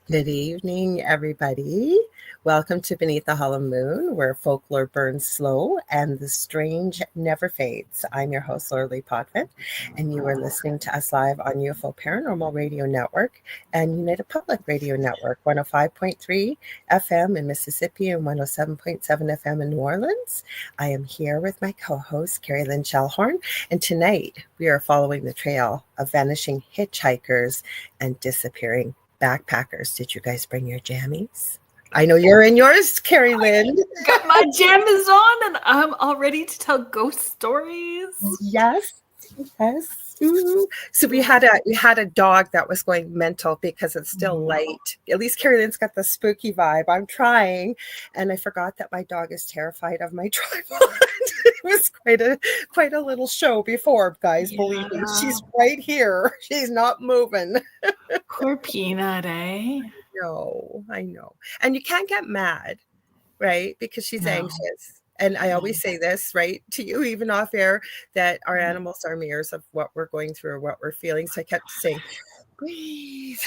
Good evening, everybody. Welcome to Beneath the Hollow Moon, where folklore burns slow and the strange never fades. I'm your host, Lorilei Potvin, and you are listening to us live on UFO Paranormal Radio Network and United Public Radio Network, 105.3 FM in Mississippi and 107.7 FM in New Orleans. I am here with my co-host, Kerrilynn Shellhorn, and tonight we are following the trail of vanishing hitchhikers and disappearing backpackers. Did you guys bring your jammies? I know you're in yours, Kerrilynn. Got my jammies on and I'm all ready to tell ghost stories. Yes. Ooh. So we had a dog that was going mental because it's still light. At least Kerrilynn's got the spooky vibe. I'm trying, and I forgot that my dog is terrified of my tripod. It was quite a little show before, guys. Yeah. Believe me, she's right here. She's not moving. Poor Peanut, eh? No, I know. And you can't get mad, right? Because she's anxious. And I always say this, right, to you, even off air, that our animals are mirrors of what we're going through or what we're feeling. So I kept saying, breathe,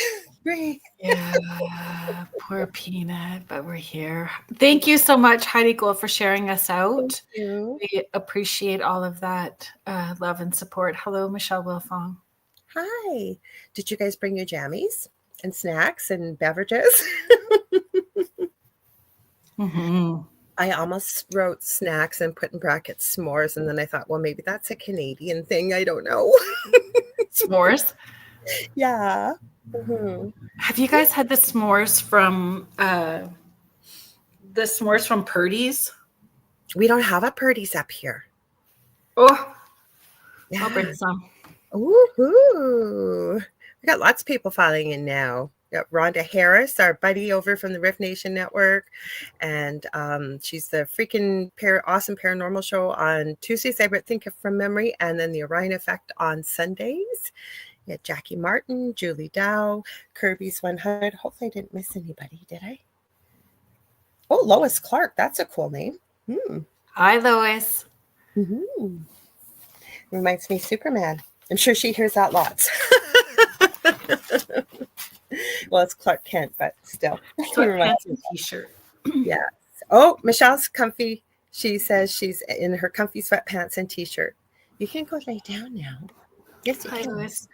breathe. Yeah, poor Peanut, but we're here. Thank you so much, Heidi Gould, for sharing us out. Thank you. We appreciate all of that love and support. Hello, Michelle Wilfong. Hi. Did you guys bring your jammies and snacks and beverages? Mm-hmm. I almost wrote snacks and put in brackets s'mores, and then I thought, well, maybe that's a Canadian thing. I don't know. S'mores? Yeah. Mm-hmm. Have you guys had the s'mores from Purdy's? We don't have a Purdy's up here. Oh, yeah. I'll bring some. Ooh. We got lots of people filing in now. We got Rhonda Harris, our buddy over from the Riff Nation Network. And she's the freaking awesome paranormal show on Tuesdays, I think from memory, and then the Orion Effect on Sundays. We had Jackie Martin, Julie Dow, Kirby's 100. Hopefully I didn't miss anybody, did I? Oh, Lois Clark. That's a cool name. Hi, Lois. Mm-hmm. Reminds me of Superman. I'm sure she hears that lots. Well, it's Clark Kent, but still. Clark Kent's t-shirt. Yes. Oh, Michelle's comfy. She says she's in her comfy sweatpants and t-shirt. You can go lay down now. Yes, you can. Lois.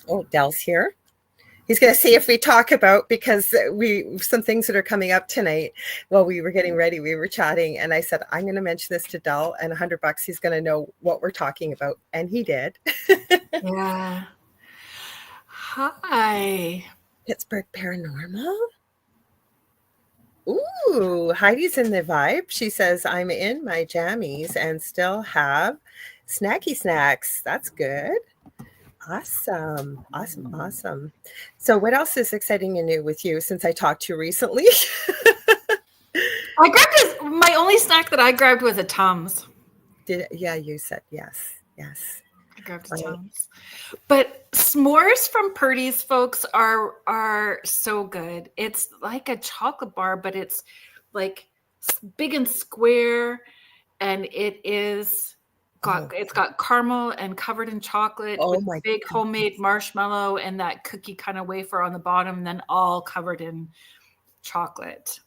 Oh, Dell's here. He's going to see if we talk about, because some things that are coming up tonight. While we were getting ready, we were chatting, and I said, I'm going to mention this to Dell, and $100, he's going to know what we're talking about. And he did. Yeah. Hi. Pittsburgh Paranormal. Ooh, Heidi's in the vibe. She says, I'm in my jammies and still have snacky snacks. That's good. Awesome. So what else is exciting and new with you since I talked to you recently? I grabbed my only snack that I grabbed was a Tums. Yeah, you said yes. I grabbed a Tums. But s'mores from Purdy's, folks, are so good. It's like a chocolate bar, but it's like big and square, and it's got caramel and covered in chocolate with big homemade marshmallow and that cookie kind of wafer on the bottom, and then all covered in chocolate.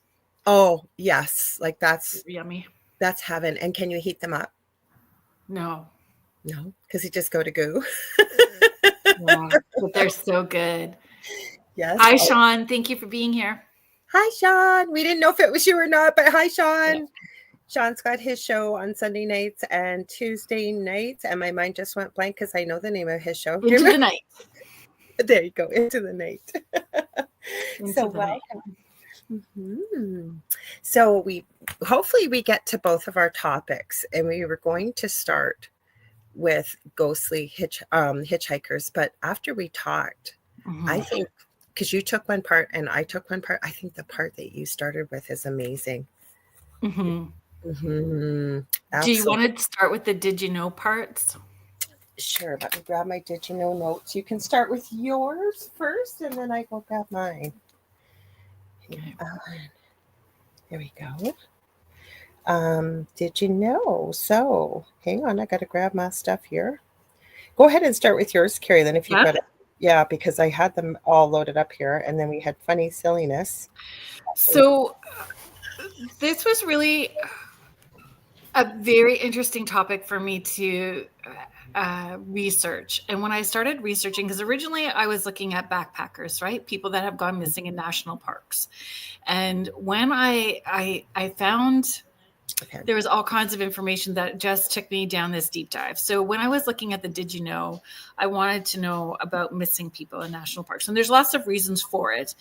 Oh, yes. Like that's yummy. That's heaven. And can you heat them up? No, because you just go to goo. Yeah, but they're so good. Yes. Hi, Sean. Thank you for being here. Hi, Sean. We didn't know if it was you or not, but hi, Sean. Yeah. Sean's got his show on Sunday nights and Tuesday nights, and my mind just went blank because I know the name of his show. Into the Night. There you go. Into the Night. Welcome. Mm-hmm. So hopefully we get to both of our topics, and we were going to start with ghostly hitchhikers, but after we talked, I think, because you took one part and I took one part, I think the part that you started with is amazing. Do you want to start with the did you know parts? Sure. Let me grab my did you know notes. You can start with yours first, and then I go grab mine. Okay. Here we go. Did you know? So hang on, I got to grab my stuff here. Go ahead and start with yours, Kerrilynn, if you've got it. Yeah, because I had them all loaded up here, and then we had funny silliness. So this was really a very interesting topic for me to research. And when I started researching, because originally I was looking at backpackers, right? People that have gone missing in national parks. And when I found there was all kinds of information that just took me down this deep dive. So when I was looking at the Did You Know, I wanted to know about missing people in national parks. And there's lots of reasons for it.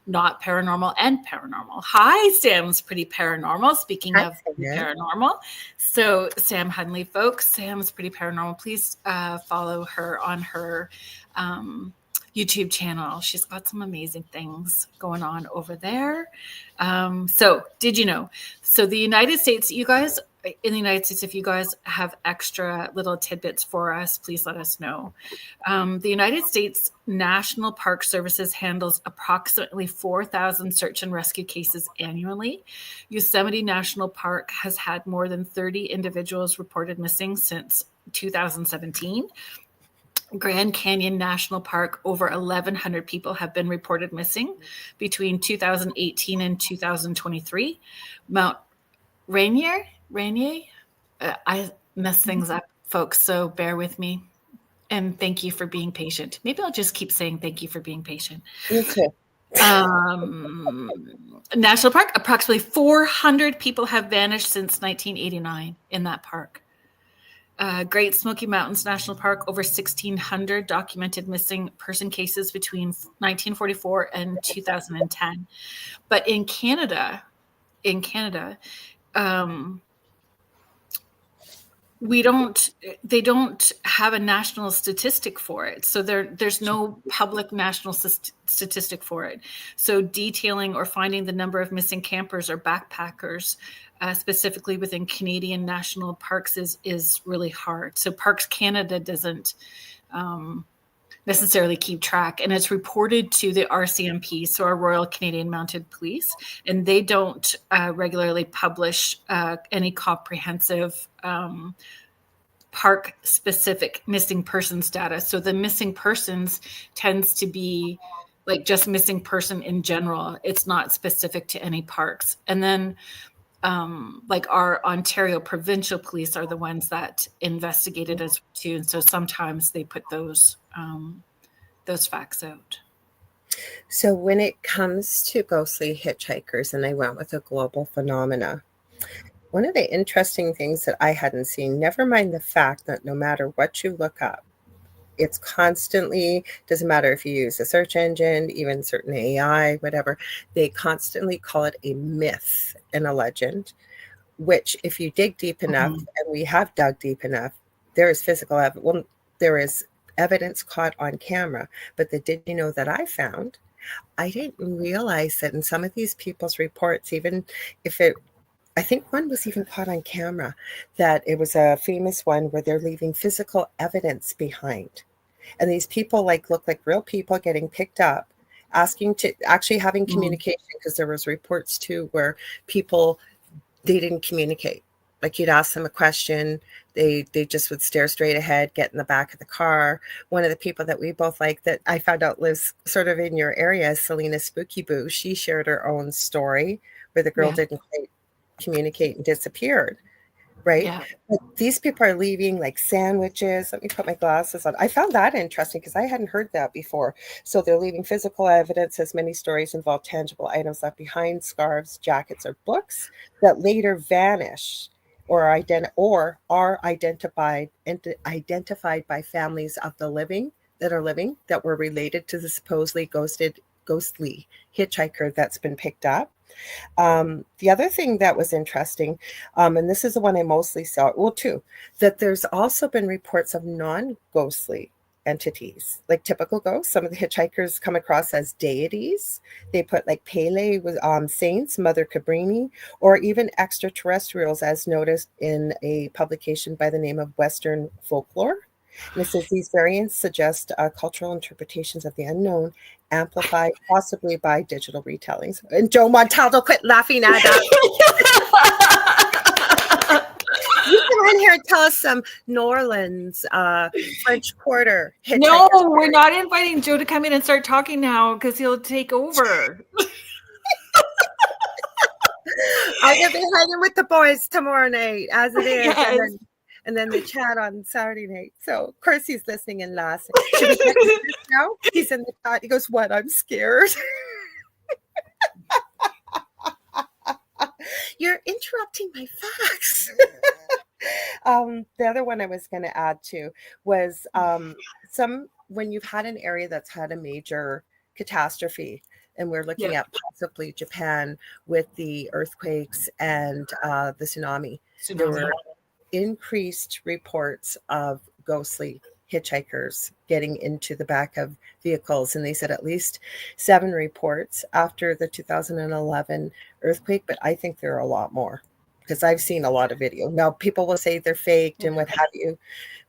Not paranormal and paranormal. Hi, Sam's Pretty Paranormal. Speaking of paranormal. So Sam Hunley, folks, Sam's Pretty Paranormal. Please follow her on her YouTube channel. She's got some amazing things going on over there. So did you know? So the United States, you guys, in the United States, if you guys have extra little tidbits for us, please let us know. The United States National Park Services handles approximately 4,000 search and rescue cases annually. Yosemite National Park has had more than 30 individuals reported missing since 2017. Grand Canyon National Park, over 1,100 people have been reported missing between 2018 and 2023. Mount Rainier, I mess things up, folks, so bear with me. And thank you for being patient. Maybe I'll just keep saying thank you for being patient. Okay. National Park, approximately 400 people have vanished since 1989 in that park. Great Smoky Mountains National Park, over 1,600 documented missing person cases between 1944 and 2010. But in Canada, they don't have a national statistic for it. So there's no public national statistic for it. So detailing or finding the number of missing campers or backpackers, specifically within Canadian national parks, is really hard. So Parks Canada doesn't necessarily keep track, and it's reported to the RCMP, so our Royal Canadian Mounted Police, and they don't regularly publish any comprehensive park specific missing persons data. So the missing persons tends to be like just missing person in general. It's not specific to any parks. And then like our Ontario provincial police are the ones that investigated as too. And so sometimes they put those facts out. So when it comes to ghostly hitchhikers, and I went with a global phenomena, one of the interesting things that I hadn't seen, never mind the fact that no matter what you look up, it's constantly, doesn't matter if you use a search engine, even certain AI, whatever, they constantly call it a myth and a legend, which if you dig deep enough, and we have dug deep enough, there is physical evidence. Well, there is evidence caught on camera. But the Did You Know that I found, I didn't realize that in some of these people's reports, even if I think one was even caught on camera, that it was a famous one where they're leaving physical evidence behind. And these people look like real people getting picked up, asking to actually having communication, because there was reports too where people, they didn't communicate. Like you'd ask them a question, they just would stare straight ahead, get in the back of the car. One of the people that we both like that I found out lives sort of in your area, Selena Spooky Boo, she shared her own story where the girl didn't quite communicate and disappeared, right? Yeah. But these people are leaving like sandwiches. Let me put my glasses on. I found that interesting because I hadn't heard that before. So they're leaving physical evidence, as many stories involve tangible items left behind, scarves, jackets, or books that later vanish or are identified by families of the living that were related to the supposedly ghostly hitchhiker that's been picked up. The other thing that was interesting, and this is the one I mostly saw, well, two, that there's also been reports of non-ghostly entities, like typical ghosts. Some of the hitchhikers come across as deities. They put like Pele with saints, Mother Cabrini, or even extraterrestrials, as noticed in a publication by the name of Western Folklore. And it says these variants suggest cultural interpretations of the unknown, amplified possibly by digital retellings. And Joe Montaldo, quit laughing at us. You can on here and tell us some New Orleans, French Quarter. No, we're not inviting Joe to come in and start talking now because he'll take over. I'm going to be hanging with the boys tomorrow night, as it is. Yes. And then the chat on Saturday night. So, of course, he's listening in last. Should we get this now? He's in the chat. He goes, what? I'm scared. You're interrupting my facts. The other one I was going to add to was when you've had an area that's had a major catastrophe, and we're looking at possibly Japan with the earthquakes and the tsunami. There were increased reports of ghostly hitchhikers getting into the back of vehicles, and they said at least 7 reports after the 2011 earthquake, but I think there are a lot more because I've seen a lot of video. Now people will say they're faked and what have you,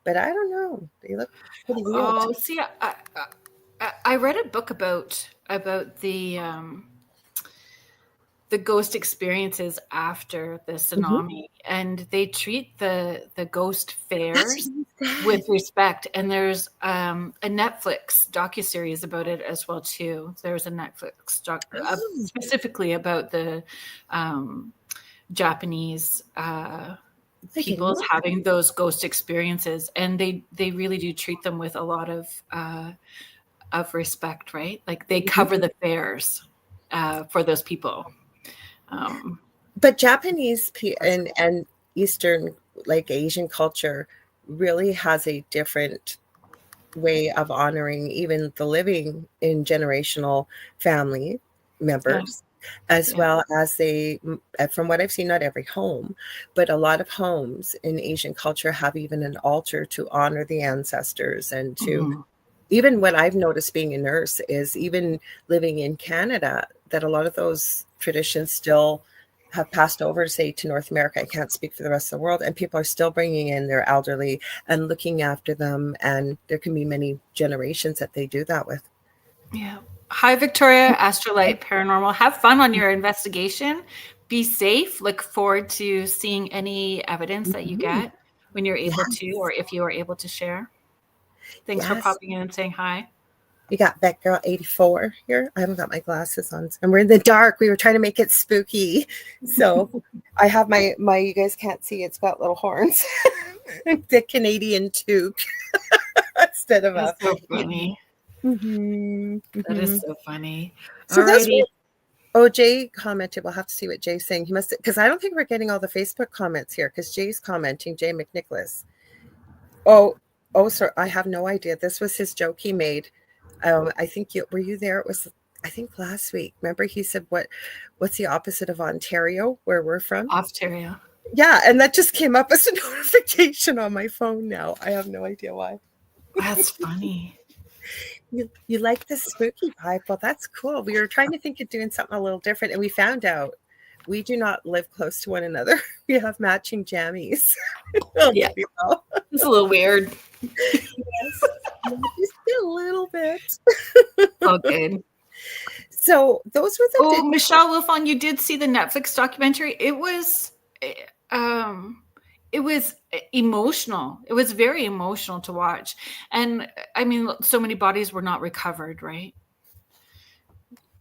but I don't know, they look pretty real. Oh, see, I read a book about the ghost experiences after the tsunami, and they treat the ghost fairs with respect. And there's a Netflix docuseries about it as well too. There's a Netflix doc specifically about the Japanese peoples having those ghost experiences, and they really do treat them with a lot of respect, right? Like they cover the fairs for those people. But Japanese and Eastern, like Asian culture, really has a different way of honoring even the living in generational family members, as well as they, from what I've seen, not every home, but a lot of homes in Asian culture have even an altar to honor the ancestors and to even what I've noticed being a nurse is even living in Canada, that a lot of those traditions still have passed over, say, to North America. I can't speak for the rest of the world. And people are still bringing in their elderly and looking after them. And there can be many generations that they do that with. Yeah. Hi, Victoria, Astrolight Paranormal. Have fun on your investigation. Be safe. Look forward to seeing any evidence that you get when you're able to, or if you are able to share. Thanks for popping in and saying hi. You got Beck Girl 84 here. I haven't got my glasses on, and we're in the dark. We were trying to make it spooky, so I have my. You guys can't see. It's got little horns. The Canadian toque instead of That's so funny. That is so funny. So that's what Jay commented. We'll have to see what Jay's saying. He must, because I don't think we're getting all the Facebook comments here. Because Jay's commenting. Jay McNicholas. Oh, sir. I have no idea. This was his joke he made. I think were you there? It was, I think, last week. Remember, he said, "What's the opposite of Ontario, where we're from?" Ontario. Yeah, and that just came up as a notification on my phone now. I have no idea why. That's funny. You like the spooky vibe? Well, that's cool. We were trying to think of doing something a little different, and we found out we do not live close to one another. We have matching jammies. Yeah, it's a little weird. Yes, just a little bit. Oh, good. So those were the. Michelle Wilfon, you did see the Netflix documentary. It was emotional. It was very emotional to watch, and I mean, so many bodies were not recovered, right?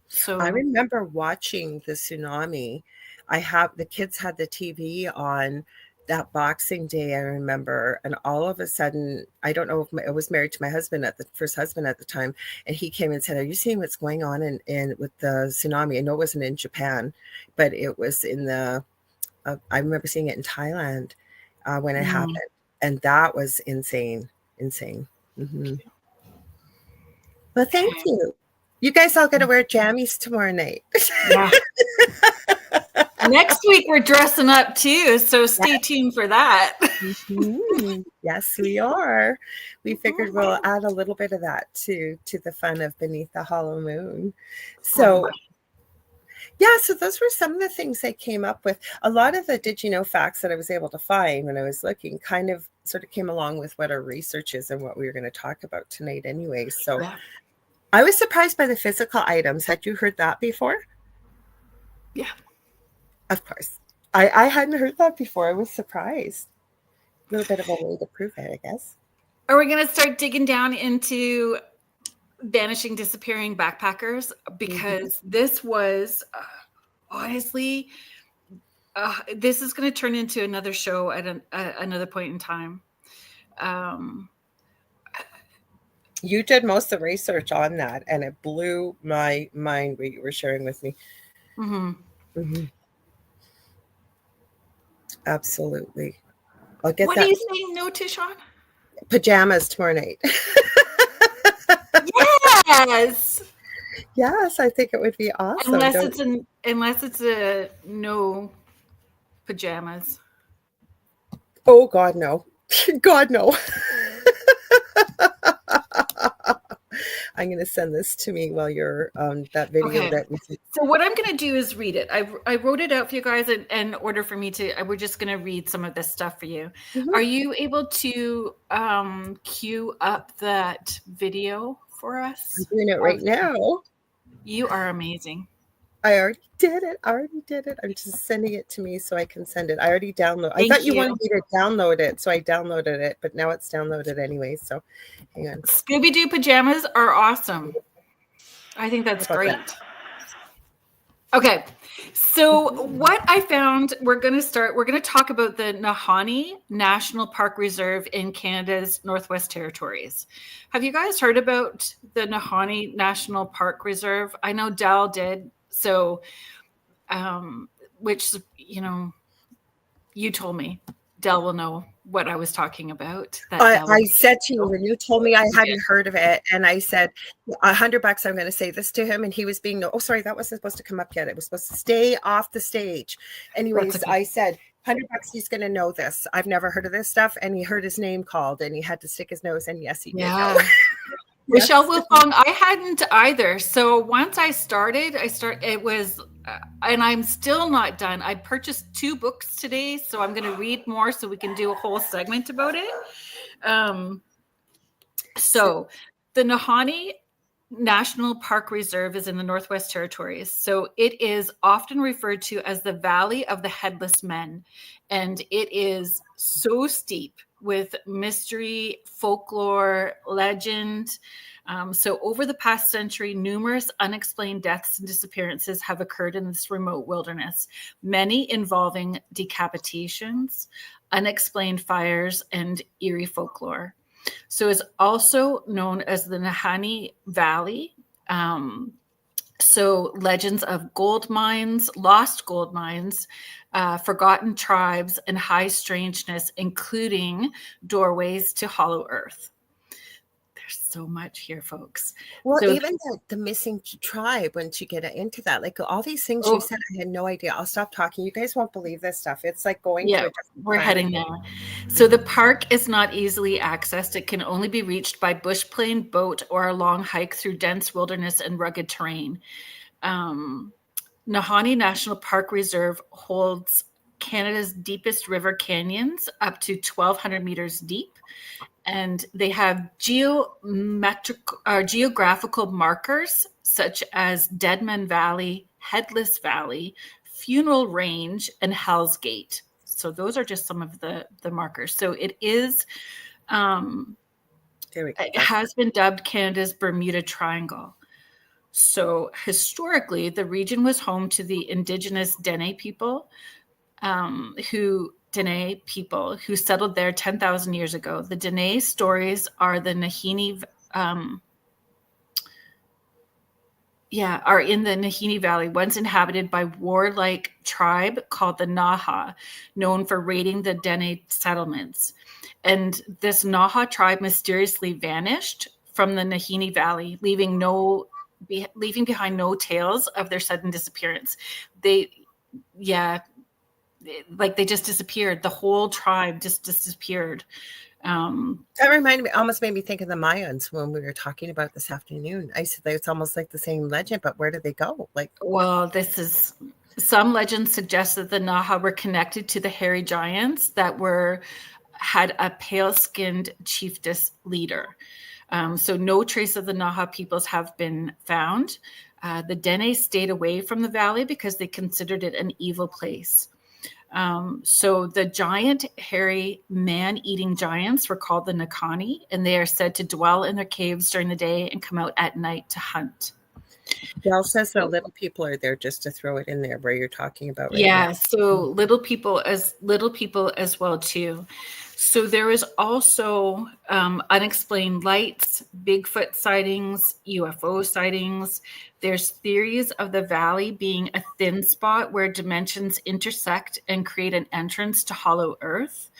So I remember watching the tsunami. The kids had the TV on that Boxing Day, I remember, and all of a sudden, I don't know if I was married to my husband first husband at the time, and he came and said, "Are you seeing what's going on in with the tsunami?" I know it wasn't in Japan, but it was in the. I remember seeing it in Thailand when it happened, and that was insane. Well, thank you. You guys all got to wear jammies tomorrow night. Yeah. Next week we're dressing up too, so stay tuned for that. Yes, we are. We figured we'll add a little bit of that to the fun of Beneath the Hollow Moon. So so those were some of the things I came up with. A lot of the did you know facts that I was able to find when I was looking kind of sort of came along with what our research is and what we were going to talk about tonight anyway. So I was surprised by the physical items. Had you heard that before? Yeah. Of course. I hadn't heard that before. I was surprised. little bit of a way to prove it, I guess. Are we going to start digging down into vanishing, disappearing backpackers? Because this was honestly, this is going to turn into another show at another point in time. You did most of the research on that, and it blew my mind what you were sharing with me. Absolutely. I'll get what that. Are you saying no to, Sean? Pajamas tomorrow night. Yes. Yes, I think it would be awesome. Unless it's a no pajamas. Oh God, no. God, no. I'm going to send this to me while you're that video. Okay. So what I'm going to do is read it. I wrote it out for you guys in order for me to. We're just going to read some of this stuff for you. Are you able to queue up that video for us? I'm doing it right now. You are amazing. I already did it. I'm just sending it to me so I can send it. I already downloaded. I thought you wanted me to download it, so I downloaded it, but now it's downloaded anyway. So hang on. Scooby-Doo pajamas are awesome. I think that's great. Okay. So what I found, we're going to talk about the Nahanni National Park Reserve in Canada's Northwest Territories. Have you guys heard about the Nahanni National Park Reserve? I know Dal did. So, which, you told me Del will know what I was talking about. I said to you when you told me I hadn't heard of it, and I said $100. I'm going to say this to him, and he was being oh, sorry, that wasn't supposed to come up yet. It was supposed to stay off the stage. Anyways, I said $100. He's going to know this. I've never heard of this stuff, and he heard his name called, and he had to stick his nose. And yes, he did know. Michelle Wilfong, I hadn't either. So once I started, it was, and I'm still not done. I purchased 2 books today, so I'm going to read more so we can do a whole segment about it. So the Nahanni National Park Reserve is in the Northwest Territories. So it is often referred to as the Valley of the Headless Men. And it is so steep with mystery, folklore, legend. So over the past century, numerous unexplained deaths and disappearances have occurred in this remote wilderness, many involving decapitations, unexplained fires, and eerie folklore. So it's also known as the Nahanni Valley. So legends of gold mines, lost gold mines, forgotten tribes, and high strangeness, including doorways to hollow earth. There's so much here, folks. Well, so, even the missing tribe, once you get into that, like all these things you said, I had no idea. I'll stop talking. You guys won't believe this stuff. It's like going to a different planet. Heading there. So the park is not easily accessed. It can only be reached by bush plane, boat, or a long hike through dense wilderness and rugged terrain. Nahanni National Park Reserve holds Canada's deepest river canyons, up to 1,200 meters deep. And they have geographical markers such as Deadman Valley, Headless Valley, Funeral Range, and Hell's Gate. So those are just some of the markers. So it is, it has been dubbed Canada's Bermuda Triangle. So historically, the region was home to the indigenous Dene people who settled there 10,000 years ago. The Dene stories are the Nahanni, are in the Nahanni Valley, once inhabited by warlike tribe called the Naha, known for raiding the Dene settlements. And this Naha tribe mysteriously vanished from the Nahanni Valley, leaving behind no tales of their sudden disappearance. They just disappeared. The whole tribe just disappeared. That almost made me think of the Mayans when we were talking about this afternoon. I said it's almost like the same legend, but where did they go? Some legends suggest that the Naha were connected to the hairy giants that had a pale-skinned chiefess leader. So no trace of the Naha peoples have been found. The Dene stayed away from the valley because they considered it an evil place. So the giant, hairy, man-eating giants were called the Nakani, and they are said to dwell in their caves during the day and come out at night to hunt. Del says the little people are there, just to throw it in there where you're talking about right Yeah, now. so little people as well too. So there is also unexplained lights, Bigfoot sightings, UFO sightings. There's theories of the valley being a thin spot where dimensions intersect and create an entrance to Hollow Earth.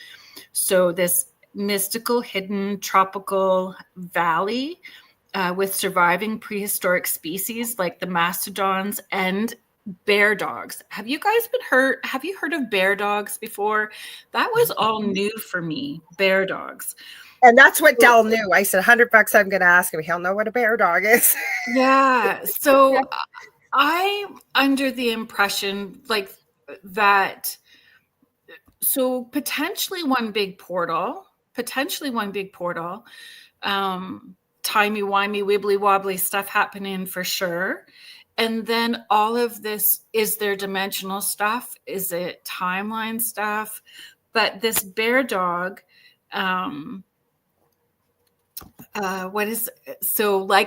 So this mystical, hidden, tropical valley with surviving prehistoric species like the mastodons and bear dogs. Have you heard of bear dogs before? That was all new for me, bear dogs. And that's what Del knew. I said, $100 I'm going to ask him. He'll know what a bear dog is. Yeah. So I'm under the impression like that. So potentially one big portal, timey-wimey, wibbly-wobbly stuff happening for sure. And then all of this, is there dimensional stuff? Is it timeline stuff? But this bear dog, like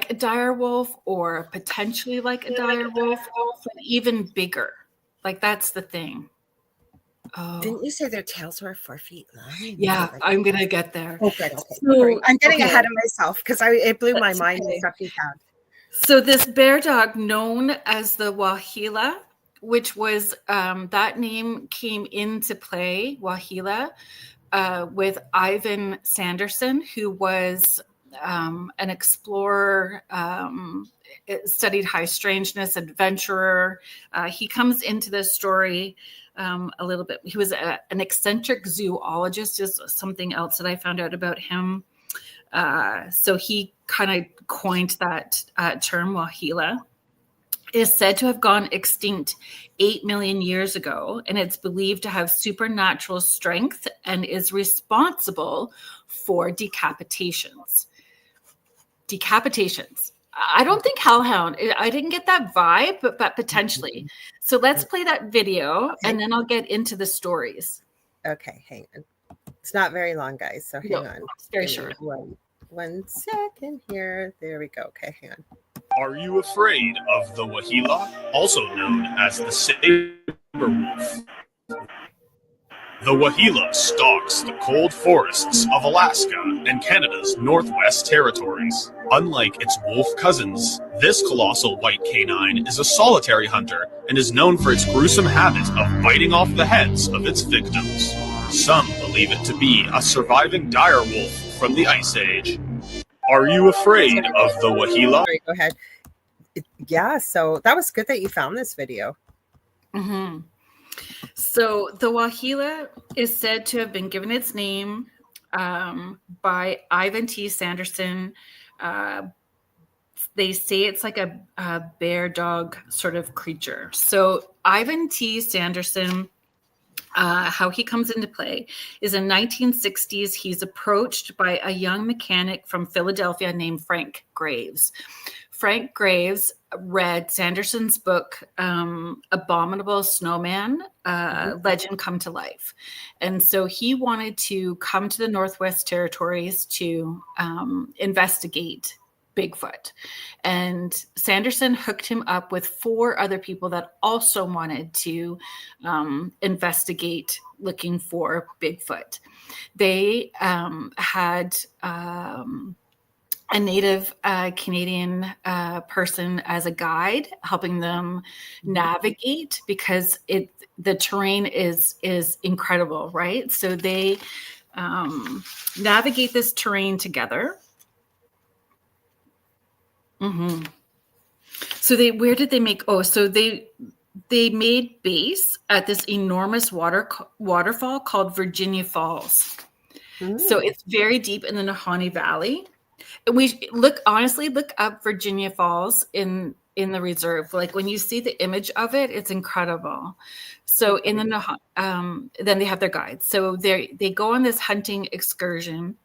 a dire wolf or potentially like a dire wolf, but even bigger. Like that's the thing. Oh. Didn't you say their tails were 4 feet long? Yeah, I'm going to get there. Okay. So, I'm getting ahead of myself because it blew my mind. The stuff you found. So this bear dog known as the Wahila, which was that name came into play, Wahila, with Ivan Sanderson, who was an explorer, studied high strangeness, adventurer. He comes into this story a little bit. He was an eccentric zoologist, is something else that I found out about him. So he kind of coined that term, Wahila. Is said to have gone extinct 8 million years ago, and it's believed to have supernatural strength and is responsible for decapitations. I don't think hellhound. I didn't get that vibe, but potentially. So let's play that video, and then I'll get into the stories. Okay, hang on. It's not very long, guys, so hang on. It's very short. One second here. There we go. Okay, hang on. Are you afraid of the Wahila, also known as the saber wolf? The Wahila stalks the cold forests of Alaska and Canada's Northwest Territories. Unlike its wolf cousins, this colossal white canine is a solitary hunter and is known for its gruesome habit of biting off the heads of its victims. Some believe it to be a surviving dire wolf from the Ice Age. Are you afraid of the Wahila? Sorry, go ahead. Yeah, so that was good that you found this video. Mm-hmm. So the Wahila is said to have been given its name by Ivan T. Sanderson. They say it's like a bear dog sort of creature. So Ivan T. Sanderson, how he comes into play is in 1960s. He's approached by a young mechanic from Philadelphia named Frank Graves. Frank Graves read Sanderson's book, Abominable Snowman, Legend Come to Life. And so he wanted to come to the Northwest Territories to investigate Bigfoot. And Sanderson hooked him up with 4 other people that also wanted to investigate looking for Bigfoot. They had a native Canadian person as a guide, helping them navigate because the terrain is incredible, right? So they navigate this terrain together. Mm-hmm. So where did they make? Oh, so they made base at this enormous waterfall called Virginia Falls. So it's very deep in the Nahanni Valley. We look up Virginia Falls in the reserve. Like when you see the image of it, it's incredible. So in the then they have their guides. So they go on this hunting excursion,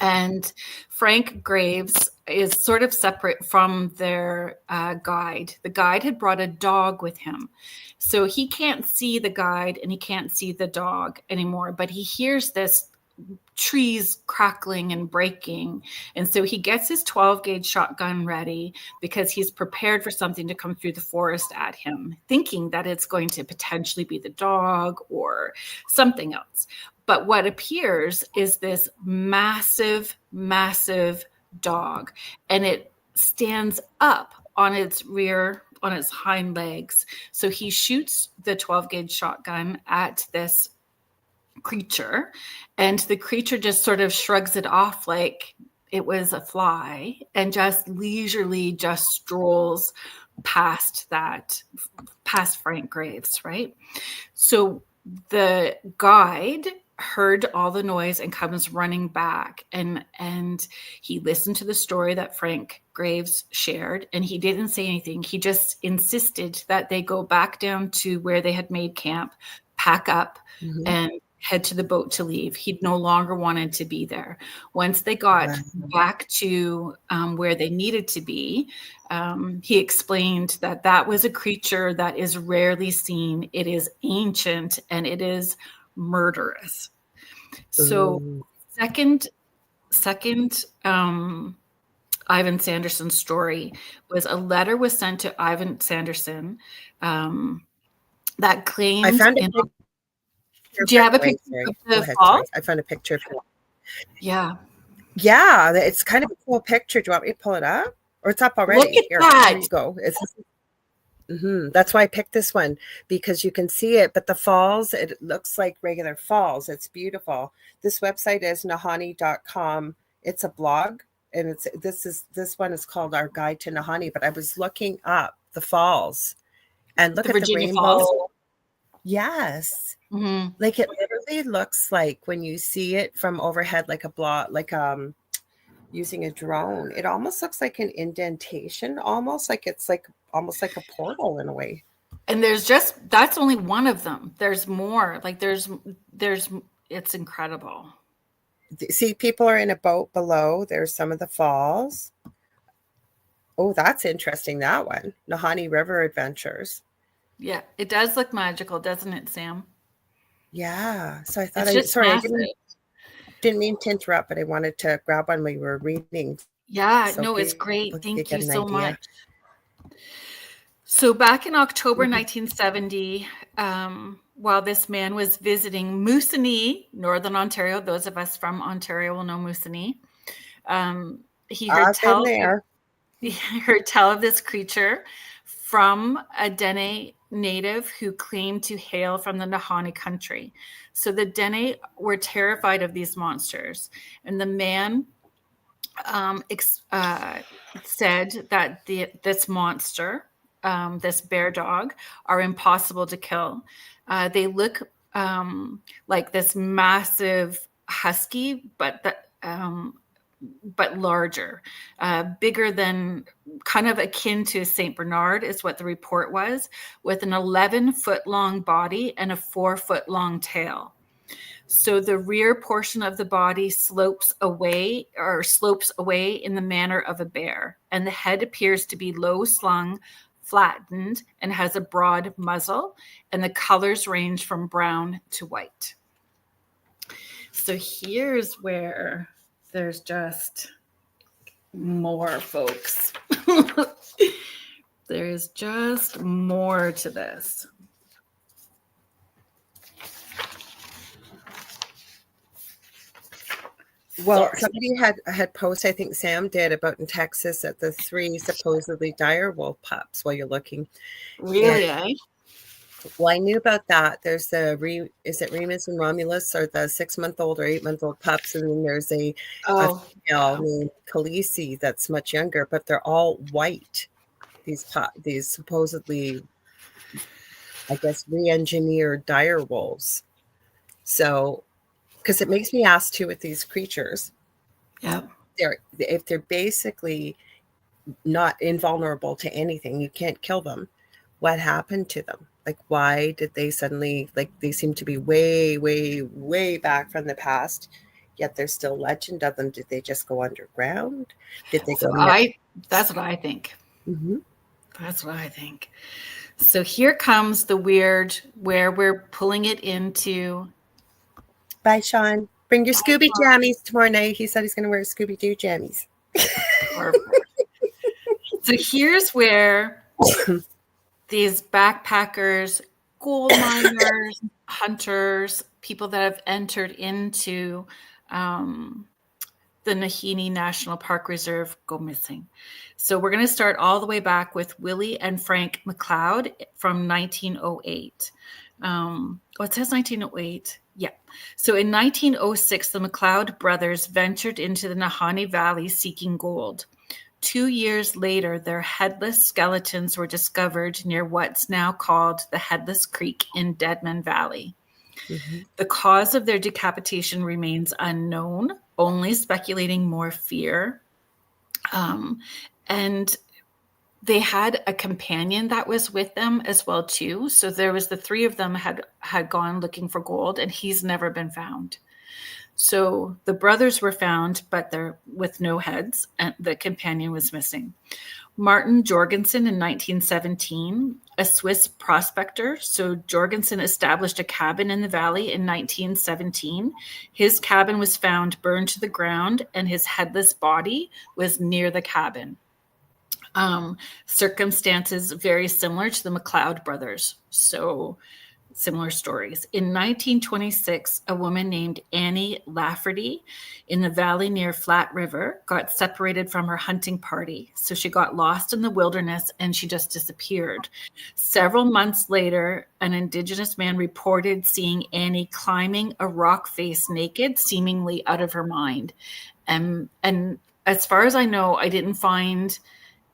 and Frank Graves is sort of separate from their guide. The guide had brought a dog with him. So he can't see the guide and he can't see the dog anymore, but he hears this trees crackling and breaking. And so he gets his 12 gauge shotgun ready because he's prepared for something to come through the forest at him, thinking that it's going to potentially be the dog or something else. But what appears is this massive, massive dog, and it stands up on its hind legs. So he shoots the 12 gauge shotgun at this creature, and the creature just sort of shrugs it off like it was a fly and just leisurely just strolls past Frank Graves, right? So the guide heard all the noise and comes running back, and he listened to the story that Frank Graves shared, and he didn't say anything. He just insisted that they go back down to where they had made camp, pack up, and head to the boat to leave. He no longer wanted to be there. Once they got back to where they needed to be, he explained that that was a creature that is rarely seen. It is ancient and it is murderous. So second Ivan Sanderson story was a letter was sent to Ivan Sanderson that claimed. I found it. Do you have a picture of the fall? I found a picture of it. Yeah. Yeah, it's kind of a cool picture. Do you want me to pull it up? Or it's up already? Look at that. Here you go. That's why I picked this one, because you can see it, but the falls, it looks like regular falls. It's beautiful. This website is Nahanni.com. It's a blog, and this one is called Our Guide to Nahanni, but I was looking up the falls and look at the rainbow. Falls. Yes. Like it literally looks like when you see it from overhead, like a block, like using a drone, it almost looks like an indentation, almost like it's like almost like a portal in a way. And that's only one of them. There's more. Like there's it's incredible. See, people are in a boat below. There's some of the falls. Oh, that's interesting. That one, Nahanni River Adventures. Yeah, it does look magical, doesn't it, Sam? Yeah. So I thought I didn't mean to interrupt, but I wanted to grab one when we were reading. Yeah, no, it's great. Thank you so much. So back in October 1970, while this man was visiting Moosonee, Northern Ontario, those of us from Ontario will know Moosonee, he heard tell of this creature from a Dene native who claimed to hail from the Nahanni country. So the Dene were terrified of these monsters, and the man said that this monster, this bear dog, are impossible to kill. They look like this massive husky, but larger, bigger than, kind of akin to Saint Bernard is what the report was, with an 11-foot long body and a 4-foot long tail. So the rear portion of the body slopes away in the manner of a bear, and the head appears to be low slung, flattened, and has a broad muzzle, and the colors range from brown to white. So here's where there's just more, folks. There's just more to this. Well, somebody had posted, I think Sam did, about in Texas at the 3 supposedly dire wolf pups while you're looking. Really, Well, I knew about that. There's is it Remus and Romulus, or the 6-month-old or 8-month-old pups, and then there's a female named Khaleesi that's much younger, but they're all white. These supposedly, I guess, re-engineered dire wolves. So, because it makes me ask too with these creatures. Yeah, if they're basically not invulnerable to anything, you can't kill them. What happened to them? Like, why did they suddenly, like, they seem to be way, way, way back from the past yet there's still legend of them. Did they just go underground? Did they go? That's what I think. Mm-hmm. That's what I think. So here comes the weird, where we're pulling it into. Bye, Sean. Bring your Scooby jammies tomorrow night. He said he's going to wear Scooby-Doo jammies. So here's where these backpackers, gold miners, hunters, people that have entered into the Nahanni National Park Reserve go missing. So we're going to start all the way back with Willie and Frank McLeod from 1908. It says 1908. Yeah. So in 1906, the McLeod brothers ventured into the Nahanni Valley seeking gold. 2 years later, their headless skeletons were discovered near what's now called the Headless Creek in Deadman Valley. Mm-hmm. The cause of their decapitation remains unknown, only speculating more fear. And they had a companion that was with them as well, too. So there was the three of them had gone looking for gold, and he's never been found. So the brothers were found, but they're with no heads, and the companion was missing. Martin Jorgensen in 1917, a Swiss prospector. So Jorgensen established a cabin in the valley in 1917. His cabin was found burned to the ground, and his headless body was near the cabin. Circumstances very similar to the McLeod brothers. So similar stories. In 1926, a woman named Annie Lafferty in the valley near Flat River got separated from her hunting party. So she got lost in the wilderness and she just disappeared. Several months later, an Indigenous man reported seeing Annie climbing a rock face naked, seemingly out of her mind. And as far as I know, I didn't find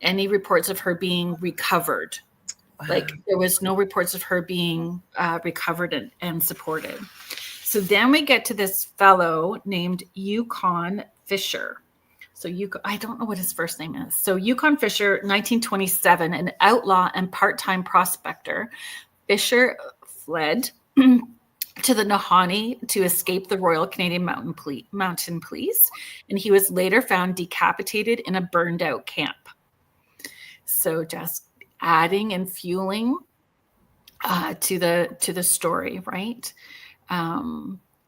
any reports of her being recovered. Like there was no reports of her being recovered and supported. So then we get to this fellow named Yukon Fisher. So I don't know what his first name is. So Yukon Fisher, 1927, an outlaw and part-time prospector. Fisher fled to the Nahanni to escape the Royal Canadian Mountain Police, and he was later found decapitated in a burned-out camp. So just adding and fueling to the story, right?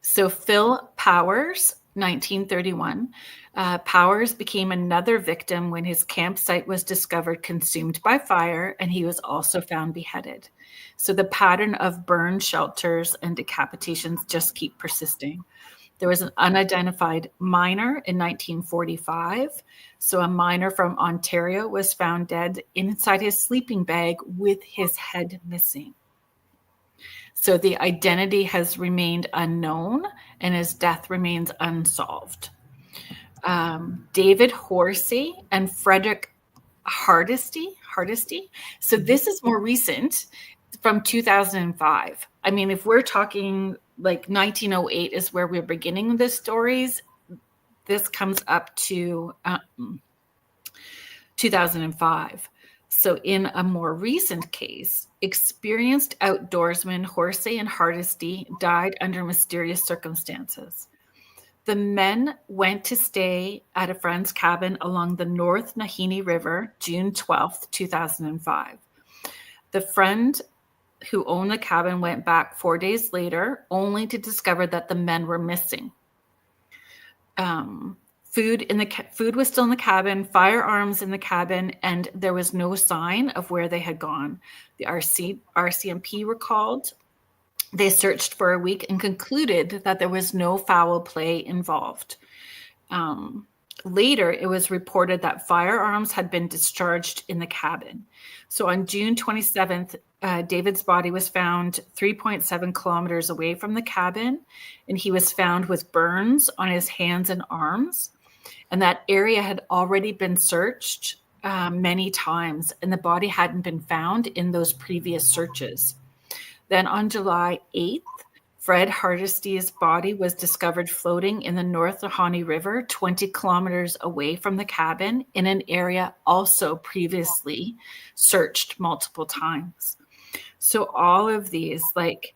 So Phil Powers, 1931. Powers became another victim when his campsite was discovered consumed by fire, and he was also found beheaded. So the pattern of burned shelters and decapitations just keep persisting. There was an unidentified miner in 1945. So a miner from Ontario was found dead inside his sleeping bag with his head missing. So the identity has remained unknown and his death remains unsolved. David Horsey and Frederick Hardesty. So this is more recent, from 2005. I mean, if we're talking like 1908 is where we're beginning the stories, this comes up to 2005. So in a more recent case, experienced outdoorsmen Horsey and Hardesty died under mysterious circumstances. The men went to stay at a friend's cabin along the North Nahanni River, June 12th, 2005. The friend who owned the cabin went back 4 days later, only to discover that the men were missing. Food was still in the cabin, firearms in the cabin, and there was no sign of where they had gone. The RCMP were called. They searched for a week and concluded that there was no foul play involved. Later, it was reported that firearms had been discharged in the cabin. So on June 27th, David's body was found 3.7 kilometers away from the cabin, and he was found with burns on his hands and arms. And that area had already been searched many times, and the body hadn't been found in those previous searches. Then on July 8th, Fred Hardesty's body was discovered floating in the North Nahanni River, 20 kilometers away from the cabin, in an area also previously searched multiple times. So all of these, like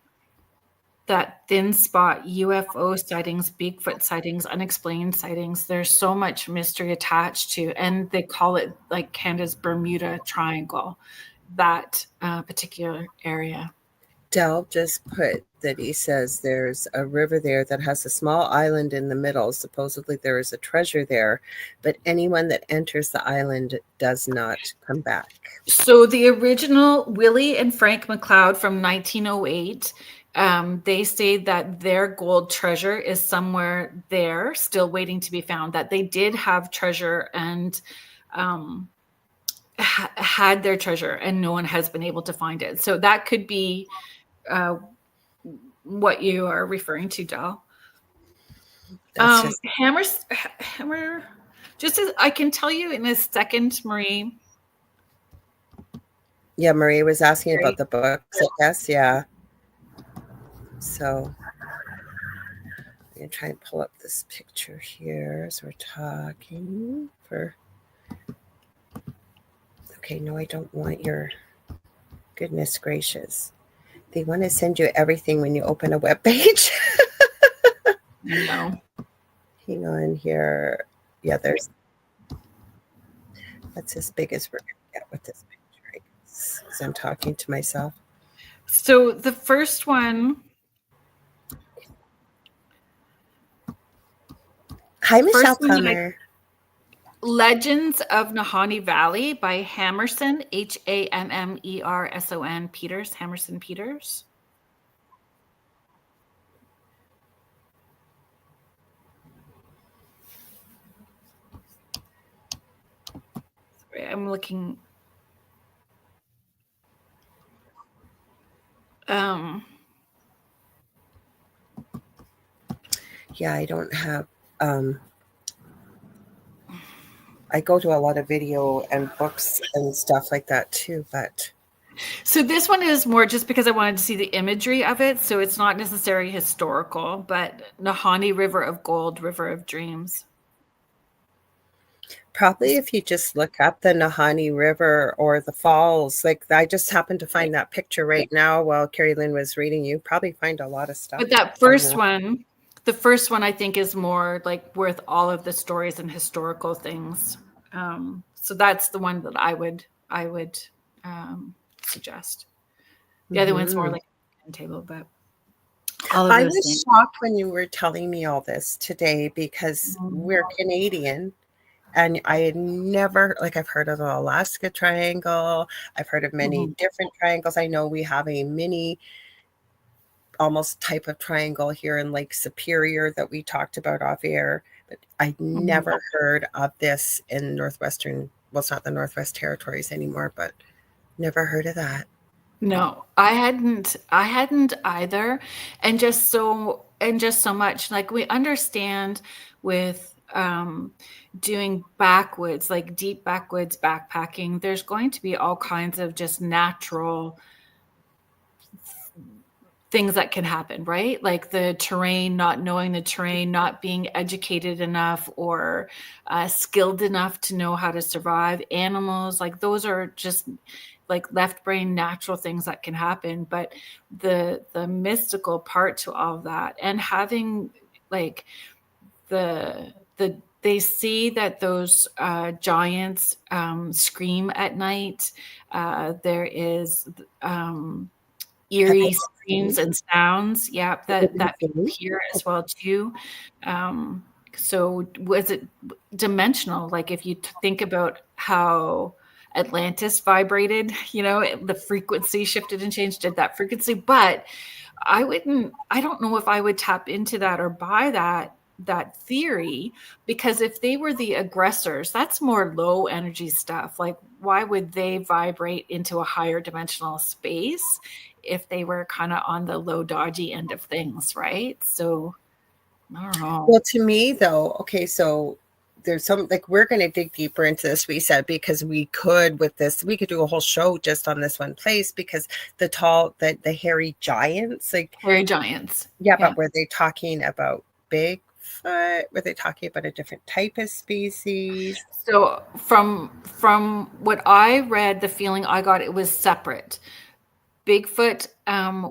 that thin spot, UFO sightings, Bigfoot sightings, unexplained sightings. There's so much mystery attached to, and they call it like Canada's Bermuda Triangle, that particular area. Del just put that he says there's a river there that has a small island in the middle. Supposedly there is a treasure there, but anyone that enters the island does not come back. So the original Willie and Frank McLeod from 1908, they say that their gold treasure is somewhere there, still waiting to be found, that they did have treasure and had their treasure and no one has been able to find it. So that could be what you are referring to, Del. Hammer, just as I can tell you in a second, Marie. Yeah, Marie was asking about the books, I guess. Yeah. So I'm going to try and pull up this picture here as we're talking. Okay, no, I don't want your... Goodness gracious. They want to send you everything when you open a web page. No. Hang on here. Yeah, that's as big as we're going to get with this picture, I guess, because I'm talking to myself. So the first one. Hi, Michelle Plummer. Legends of Nahanni Valley by Hammerson, Hammerson Peters, Hammerson Peters. Sorry, I'm looking. Yeah, I don't have... I go to a lot of video and books and stuff like that too, but... So this one is more just because I wanted to see the imagery of it. So it's not necessarily historical, but Nahanni River of Gold, River of Dreams. Probably if you just look up the Nahanni River or the falls, like I just happened to find that picture right now while Kerrilynn was reading, you probably find a lot of stuff. But that first one, the first one I think is more like worth all of the stories and historical things. So that's the one that I would suggest. The other one's more like a table, but I was shocked when you were telling me all this today because we're Canadian. And I had never, like, I've heard of the Alaska Triangle. I've heard of many different triangles. I know we have a mini, almost type of triangle here in Lake Superior that we talked about off air. But I never heard of this in Northwestern. Well, it's not the Northwest Territories anymore, but never heard of that. No, I hadn't either. And just so much, like we understand with doing backwoods, like deep backwoods backpacking, there's going to be all kinds of just natural things that can happen, right? Like the terrain, not knowing the terrain, not being educated enough or skilled enough to know how to survive. Animals, like those are just like left brain natural things that can happen. But the mystical part to all of that, and having like they see that those giants scream at night. There is eerie screams and sounds. Yeah, that people hear as well too. So was it dimensional? Like if you think about how Atlantis vibrated, the frequency shifted and changed at that frequency. But I don't know if I would tap into that or buy that theory, because if they were the aggressors, that's more low energy stuff. Like why would they vibrate into a higher dimensional space if they were kind of on the low dodgy end of things, right? So I don't know. Well, to me though, okay, so there's some, like, we're going to dig deeper into this, we said, because we could do a whole show just on this one place, because the hairy giants, like hairy giants. Yeah, but were they talking about Bigfoot? Were they talking about a different type of species? So from what I read, the feeling I got, it was separate. Bigfoot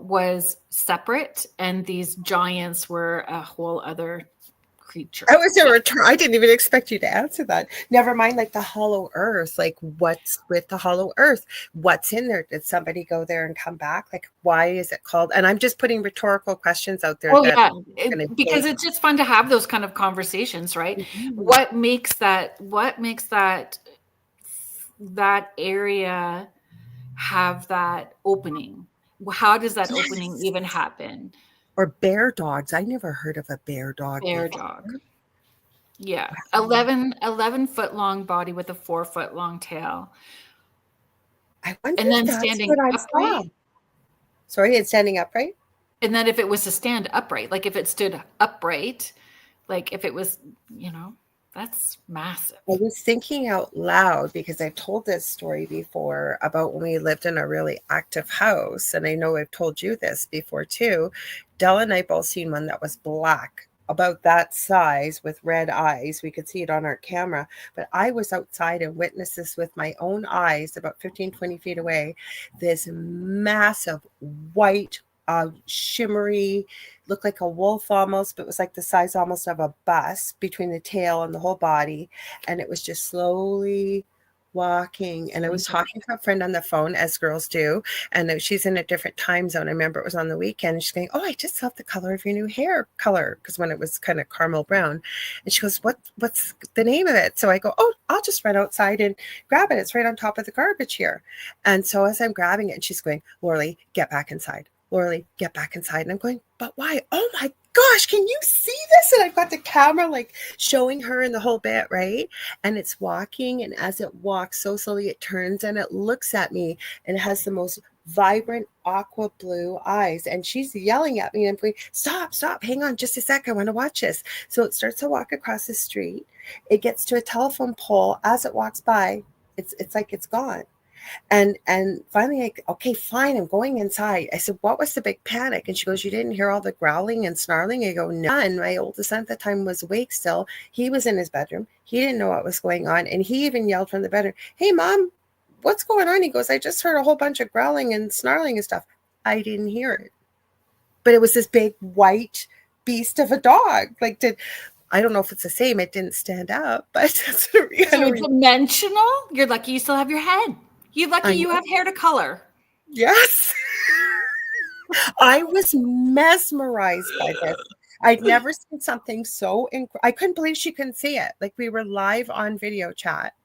was separate, and these giants were a whole other creature. I was a return. I didn't even expect you to answer that. Never mind, like the hollow earth. Like, what's with the hollow earth? What's in there? Did somebody go there and come back? Like, why is it called? And I'm just putting rhetorical questions out there. Oh that yeah, because it's just fun to have those kind of conversations, right? Mm-hmm. What makes that area have that opening? How does that opening even happen? Or bear dogs. I never heard of a bear dog. Bear dog. Yeah. 11 foot long body with a 4 foot long tail. I wonder And then if that's standing what I upright. saw. Sorry, it's standing upright? And then if it was to stand upright, like if it stood upright, like if it was, that's massive. I was thinking out loud because I've told this story before about when we lived in a really active house. And I know I've told you this before too. Della and I both seen one that was black, about that size with red eyes. We could see it on our camera. But I was outside and witnessed this with my own eyes about 15, 20 feet away. This massive white, shimmery, looked like a wolf almost, but it was like the size almost of a bus between the tail and the whole body. And it was just slowly walking. And I was talking to a friend on the phone, as girls do, and she's in a different time zone. I remember it was on the weekend. She's going, "Oh, I just love the color of your new hair color," because when it was kind of caramel brown. And she goes, what's the name of it? So I go, "Oh, I'll just run outside and grab it. It's right on top of the garbage here." And so as I'm grabbing it, she's going, "Lorilei, get back inside. Lorilei, get back inside." And I'm going, "But why? Oh my gosh, can you see this?" And I've got the camera like showing her in the whole bit, right? And it's walking, and as it walks so slowly, it turns and it looks at me, and it has the most vibrant aqua blue eyes. And she's yelling at me, and I'm going, stop, hang on just a sec. I want to watch this. So it starts to walk across the street. It gets to a telephone pole. As it walks by, it's like it's gone. And finally, okay, fine, I'm going inside. I said, "What was the big panic?" And she goes, "You didn't hear all the growling and snarling?" I go, "No." And my oldest son at the time was awake still. He was in his bedroom. He didn't know what was going on. And he even yelled from the bedroom, "Hey, Mom, what's going on?" He goes, "I just heard a whole bunch of growling and snarling and stuff." I didn't hear it. But it was this big white beast of a dog. Like, I don't know if it's the same. It didn't stand up, but it's dimensional. You're lucky you still have your head. You're lucky you have hair to color. Yes. I was mesmerized by this. I'd never seen something so I couldn't believe she couldn't see it. Like, we were live on video chat,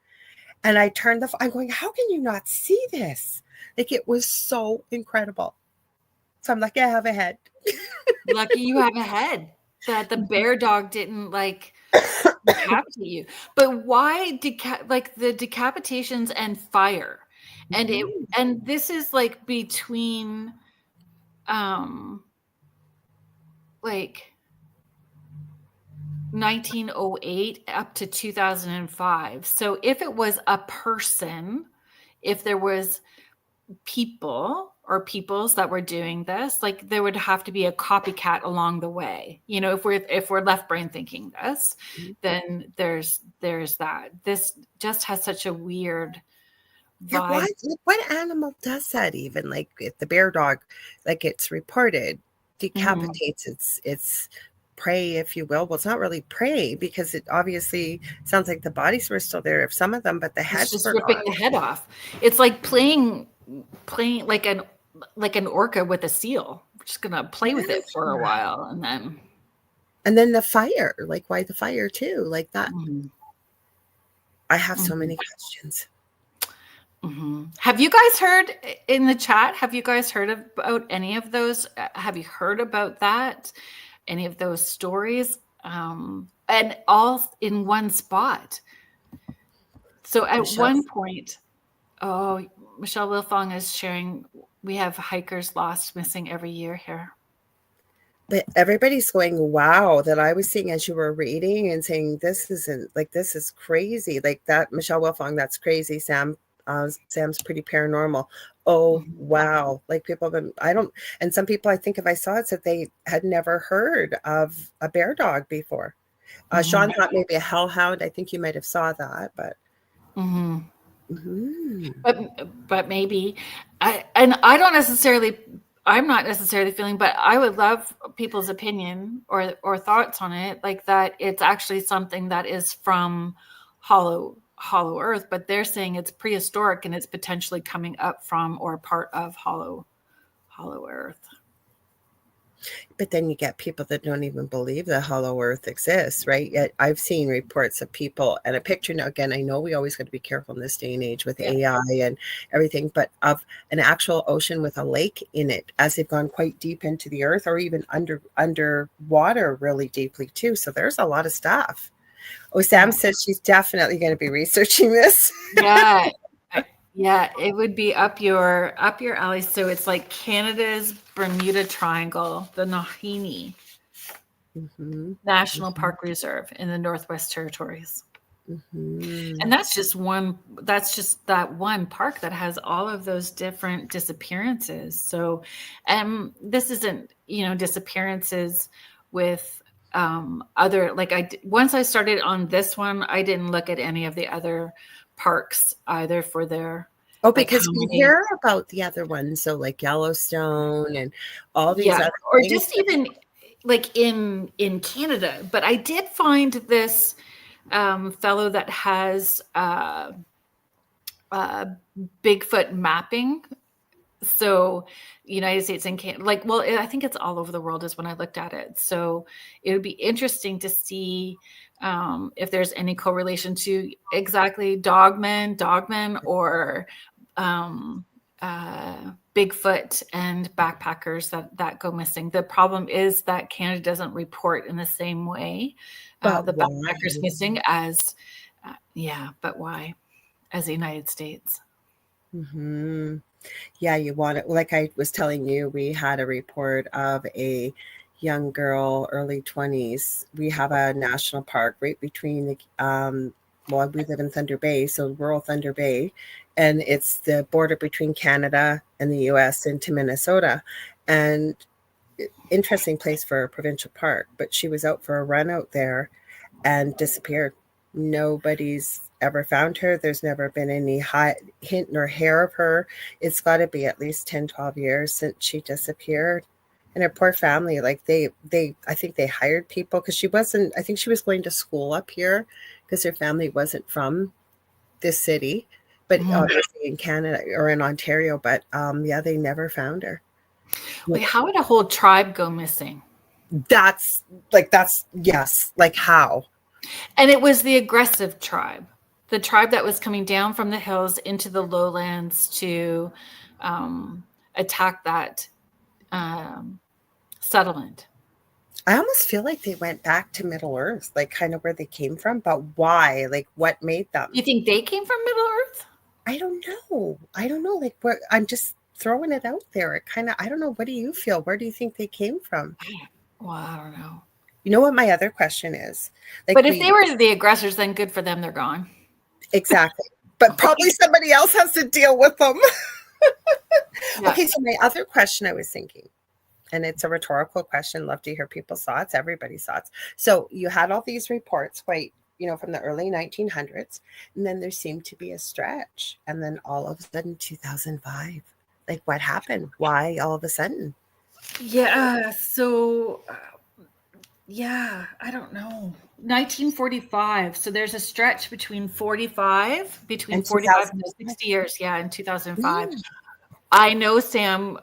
and I turned I'm going, "How can you not see this?" Like, it was so incredible. So I'm lucky I have a head. Lucky you have a head. That the bear dog didn't decapitate you. But why the decapitations and fire? And this is like between 1908 up to 2005. So if it was a person, if there was people or peoples that were doing this, like there would have to be a copycat along the way. If we're left brain thinking this, then there's that. This just has such a weird vibe. What animal does that even? Like, if the bear dog, like it's reported, decapitates its prey, if you will. Well, it's not really prey because it obviously sounds like the bodies were still there, if some of them, but the heads just were ripping gone. the head off. It's like playing like an orca with a seal. We're just gonna play with it for a while, and then the fire. Like, why the fire too? Like that. I have so many questions. Have you guys heard in the chat? Have you guys heard about any of those? Have you heard about that? Any of those stories? And all in one spot. So at one point, Michelle Wilfong is sharing, we have hikers lost, missing every year here. But everybody's going, wow, that I was seeing as you were reading and saying, this is crazy. Like that, Michelle Wilfong, that's crazy. Sam's pretty paranormal. Oh, wow. Like, people have been, and some people, I think if I saw it, said they had never heard of a bear dog before. Sean thought maybe a hellhound. I think you might have saw that, but. But maybe, I'm not necessarily feeling, but I would love people's opinion or thoughts on it, like that it's actually something that is from hollow earth, but they're saying it's prehistoric and it's potentially coming up from or part of hollow earth. But then you get people that don't even believe the hollow earth exists, right? Yet I've seen reports of people and a picture. Now, again, I know we always got to be careful in this day and age with AI and everything, but of an actual ocean with a lake in it as they've gone quite deep into the earth, or even underwater really deeply too. So there's a lot of stuff. Oh, Sam says she's definitely going to be researching this. Yeah. Yeah, it would be up your alley. So it's like Canada's Bermuda Triangle, the Nahini National Park Reserve in the Northwest Territories. And that's just that one park that has all of those different disappearances. So this isn't, disappearances with other, like once I started on this one, I didn't look at any of the other parks either for their because we hear about the other ones, so like Yellowstone and all these other or things. just even like in Canada. But I did find this fellow that has Bigfoot mapping. So United States and Canada, I think it's all over the world is when I looked at it. So it would be interesting to see if there's any correlation to exactly dogmen or Bigfoot and backpackers that go missing. The problem is that Canada doesn't report in the same way the backpackers missing as but why as the United States? Yeah, you want it. Like I was telling you, we had a report of a young girl, early 20s. We have a national park right between the, we live in Thunder Bay, so rural Thunder Bay, and it's the border between Canada and the US into Minnesota. And interesting place for a provincial park, but she was out for a run out there and disappeared. Nobody's ever found her. There's never been any hint nor hair of her. It's got to be at least 10, 12 years since she disappeared. And her poor family, like I think they hired people because I think she was going to school up here because her family wasn't from this city, but obviously in Canada or in Ontario. But they never found her. Wait, how would a whole tribe go missing? That's yes. Like how? And it was the aggressive tribe, the tribe that was coming down from the hills into the lowlands to attack that settlement. I almost feel like they went back to Middle Earth, like kind of where they came from, but why? Like what made them? You think they came from Middle Earth? I don't know. Like I'm just throwing it out there. I don't know. What do you feel? Where do you think they came from? Well, I don't know. You know what my other question is? Like, but if they were the aggressors, then good for them. They're gone. Exactly. But probably somebody else has to deal with them. Okay, so my other question I was thinking, and it's a rhetorical question. Love to hear people's thoughts, everybody's thoughts. So you had all these reports from the early 1900s, and then there seemed to be a stretch. And then all of a sudden, 2005, like what happened? Why all of a sudden? Yeah. So... I don't know. 1945. So there's a stretch between 45 and 60 years. Yeah, in 2005. I know, Sam.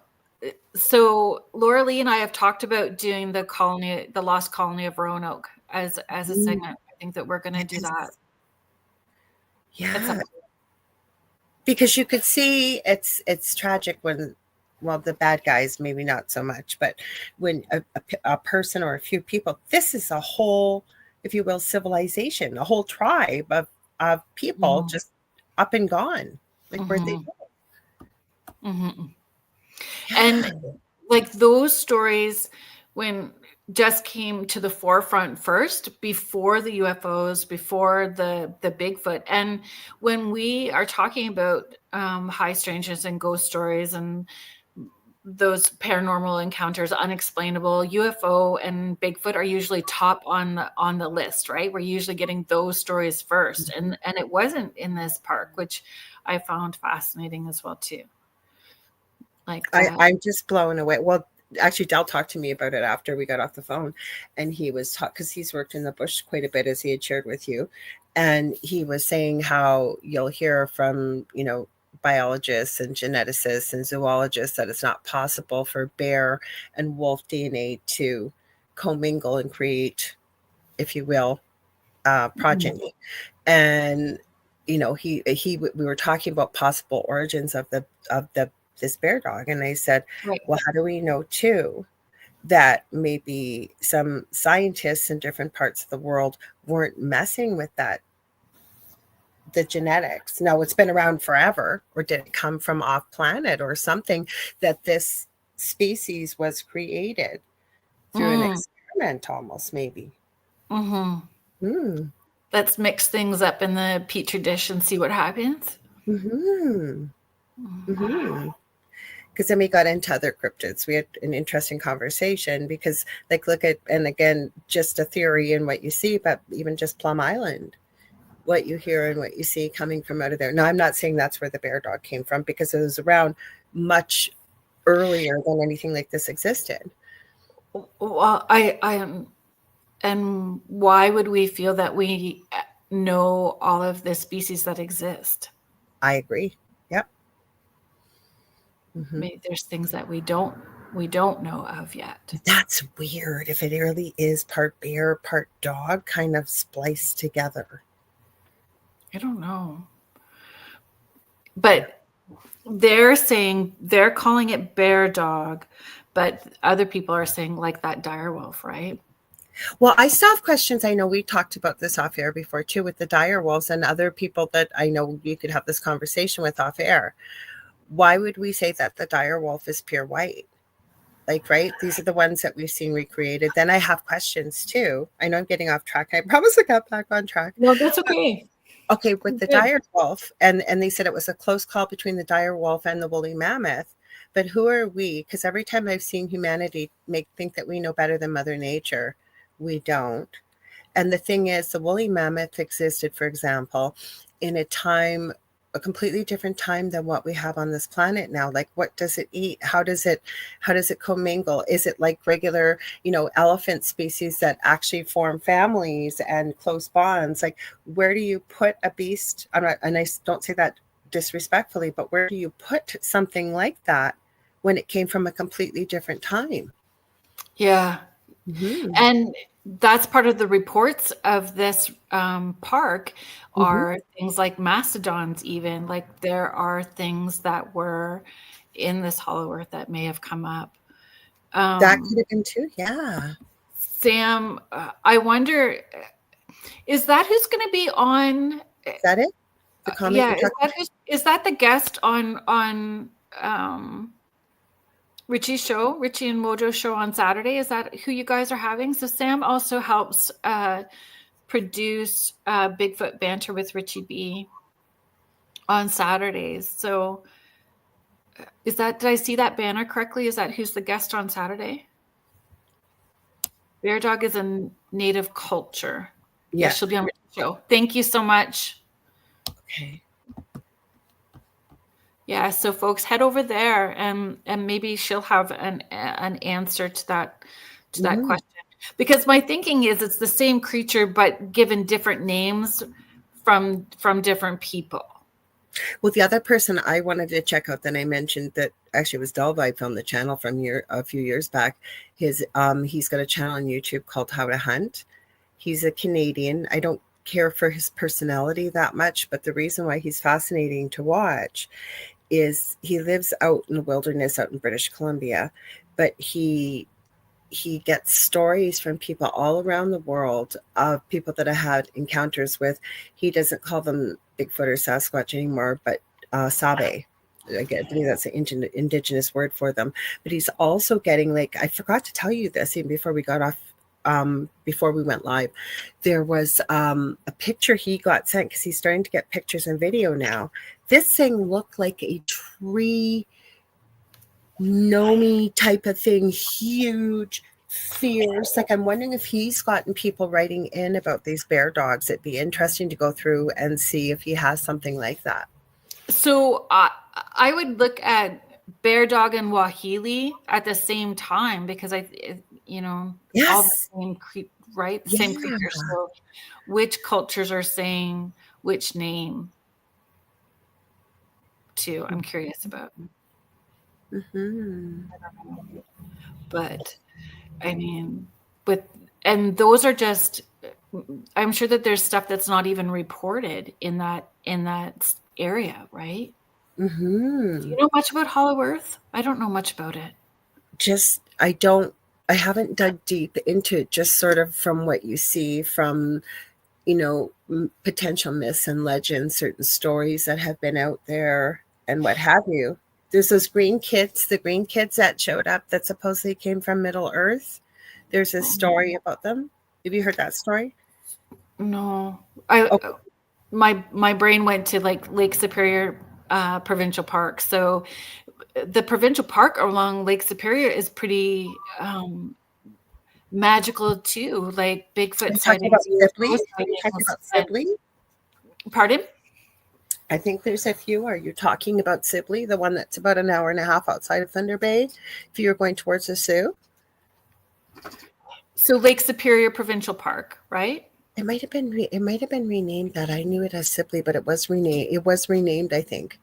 So Lorilei and I have talked about doing the Lost Colony of Roanoke as a segment. I think that we're going to do that. Yeah. Because you could see it's tragic when, well, the bad guys, maybe not so much, but when a person or a few people, this is a whole, if you will, civilization, a whole tribe of people just up and gone. Like where'd they go? And like those stories when just came to the forefront first before the UFOs, before the Bigfoot. And when we are talking about high strangeness and ghost stories and those paranormal encounters, unexplainable, UFO and Bigfoot are usually top on the list, right? We're usually getting those stories first. And it wasn't in this park, which I found fascinating as well too. like that. I'm just blown away. Well, actually, Del talked to me about it after we got off the phone, and he was because he's worked in the bush quite a bit, as he had shared with you, and he was saying how you'll hear from biologists and geneticists and zoologists that it's not possible for bear and wolf DNA to commingle and create, if you will, progeny. And we were talking about possible origins of this bear dog, and I said, Right. well, how do we know too that maybe some scientists in different parts of the world weren't messing with the genetics? No, it's been around forever, or did it come from off planet or something, that this species was created through an experiment, almost, maybe. Let's mix things up in the petri dish and see what happens. Because then we got into other cryptids. We had an interesting conversation because, look at, and again, just a theory in what you see, but even just Plum Island, what you hear and what you see coming from out of there. Now, I'm not saying that's where the bear dog came from, because it was around much earlier than anything like this existed. Well, and why would we feel that we know all of the species that exist? I agree. Yep. Maybe there's things that we don't know of yet. That's weird. If it really is part bear, part dog, kind of spliced together. I don't know. But they're calling it bear dog, but other people are saying like that dire wolf, right? Well, I still have questions. I know we talked about this off air before too, with the dire wolves and other people that I know you could have this conversation with off air. Why would we say that the dire wolf is pure white? Right? These are the ones that we've seen recreated. Then I have questions too. I know I'm getting off track. I promise I got back on track. No, that's okay. Okay, with the dire wolf, and they said it was a close call between the dire wolf and the woolly mammoth. But who are we? Because every time I've seen humanity think that we know better than Mother Nature, we don't. And the thing is, the woolly mammoth existed, for example, in a completely different time than what we have on this planet now. Like, what does it eat? How does it commingle? Is it like regular, elephant species that actually form families and close bonds? Like, where do you put a beast? And I don't say that disrespectfully, but where do you put something like that when it came from a completely different time? Yeah. And that's part of the reports of this park are things like mastodons. Even like there are things that were in this hollow earth that may have come up. That could have been too. Yeah. Sam, I wonder, is that who's going to be on? Is that it? The comment? Is that the guest on Richie's show, Richie and Mojo's show on Saturday? Is that who you guys are having? So Sam also helps produce Bigfoot Banter with Richie B on Saturdays. So did I see that banner correctly? Is that who's the guest on Saturday? Bear dog is a native culture. Yeah, she'll be on Richie's show. Thank you so much. Okay. Yeah, so folks, head over there and maybe she'll have an answer to that question. Because my thinking is it's the same creature but given different names from different people. Well, the other person I wanted to check out that I mentioned that actually was Delvi from the channel from a few years back. He's got a channel on YouTube called How to Hunt. He's a Canadian. I don't care for his personality that much, but the reason why he's fascinating to watch is he lives out in the wilderness out in British Columbia, but he gets stories from people all around the world of people that have had encounters with, he doesn't call them Bigfoot or Sasquatch anymore, but Sabe. I believe that's an indigenous word for them. But he's also getting, I forgot to tell you this even before we got off, before we went live, there was a picture he got sent because he's starting to get pictures and video now. This thing looked like a tree gnomey type of thing, huge, fierce. I'm wondering if he's gotten people writing in about these bear dogs. It'd be interesting to go through and see if he has something like that. So I would look at Bear Dog and Wahili at the same time, because all the Yes. same right? The Yeah. same creatures. So which cultures are saying which name too? I'm curious about. Mm-hmm. But I mean, and those are just, I'm sure that there's stuff that's not even reported in that area, right? Mm-hmm. Do you know much about Hollow Earth? I don't know much about it. I haven't dug deep into it, just sort of from what you see from, potential myths and legends, certain stories that have been out there and what have you. There's those the green kids that showed up that supposedly came from Middle Earth. There's a story about them. Have you heard that story? No. Oh, My brain went to like Lake Superior Provincial Park. So the provincial park along Lake Superior is pretty magical too, like Bigfoot are you talking sightings, about Sibley? UFO Are you talking sightings. about Sibley? Pardon? I think there's a few. Are you talking about Sibley, the one that's about an hour and a half outside of Thunder Bay, if you're going towards the Sioux? So Lake Superior Provincial Park, right? It might have been renamed that. I knew it as Sibley, but it was renamed. It was renamed, I think.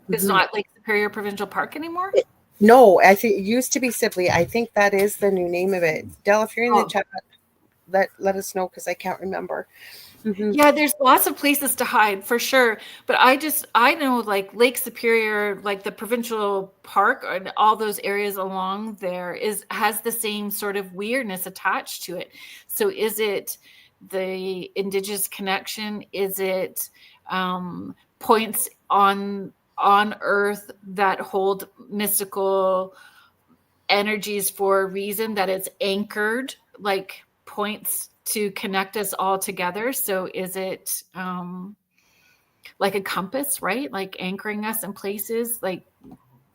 It's Mm-hmm. not Lake Superior Provincial Park anymore? No, I think it used to be Sibley. I think that is the new name of it. Del, if you're in the chat, let us know because I can't remember. Mm-hmm. Yeah, there's lots of places to hide for sure. But I know like Lake Superior, like the provincial park and all those areas along there has the same sort of weirdness attached to it. So is it the Indigenous connection? Is it points on Earth that hold mystical energies for a reason, that it's anchored, like points to connect us all together? So is it like a compass, right? Like anchoring us in places? Like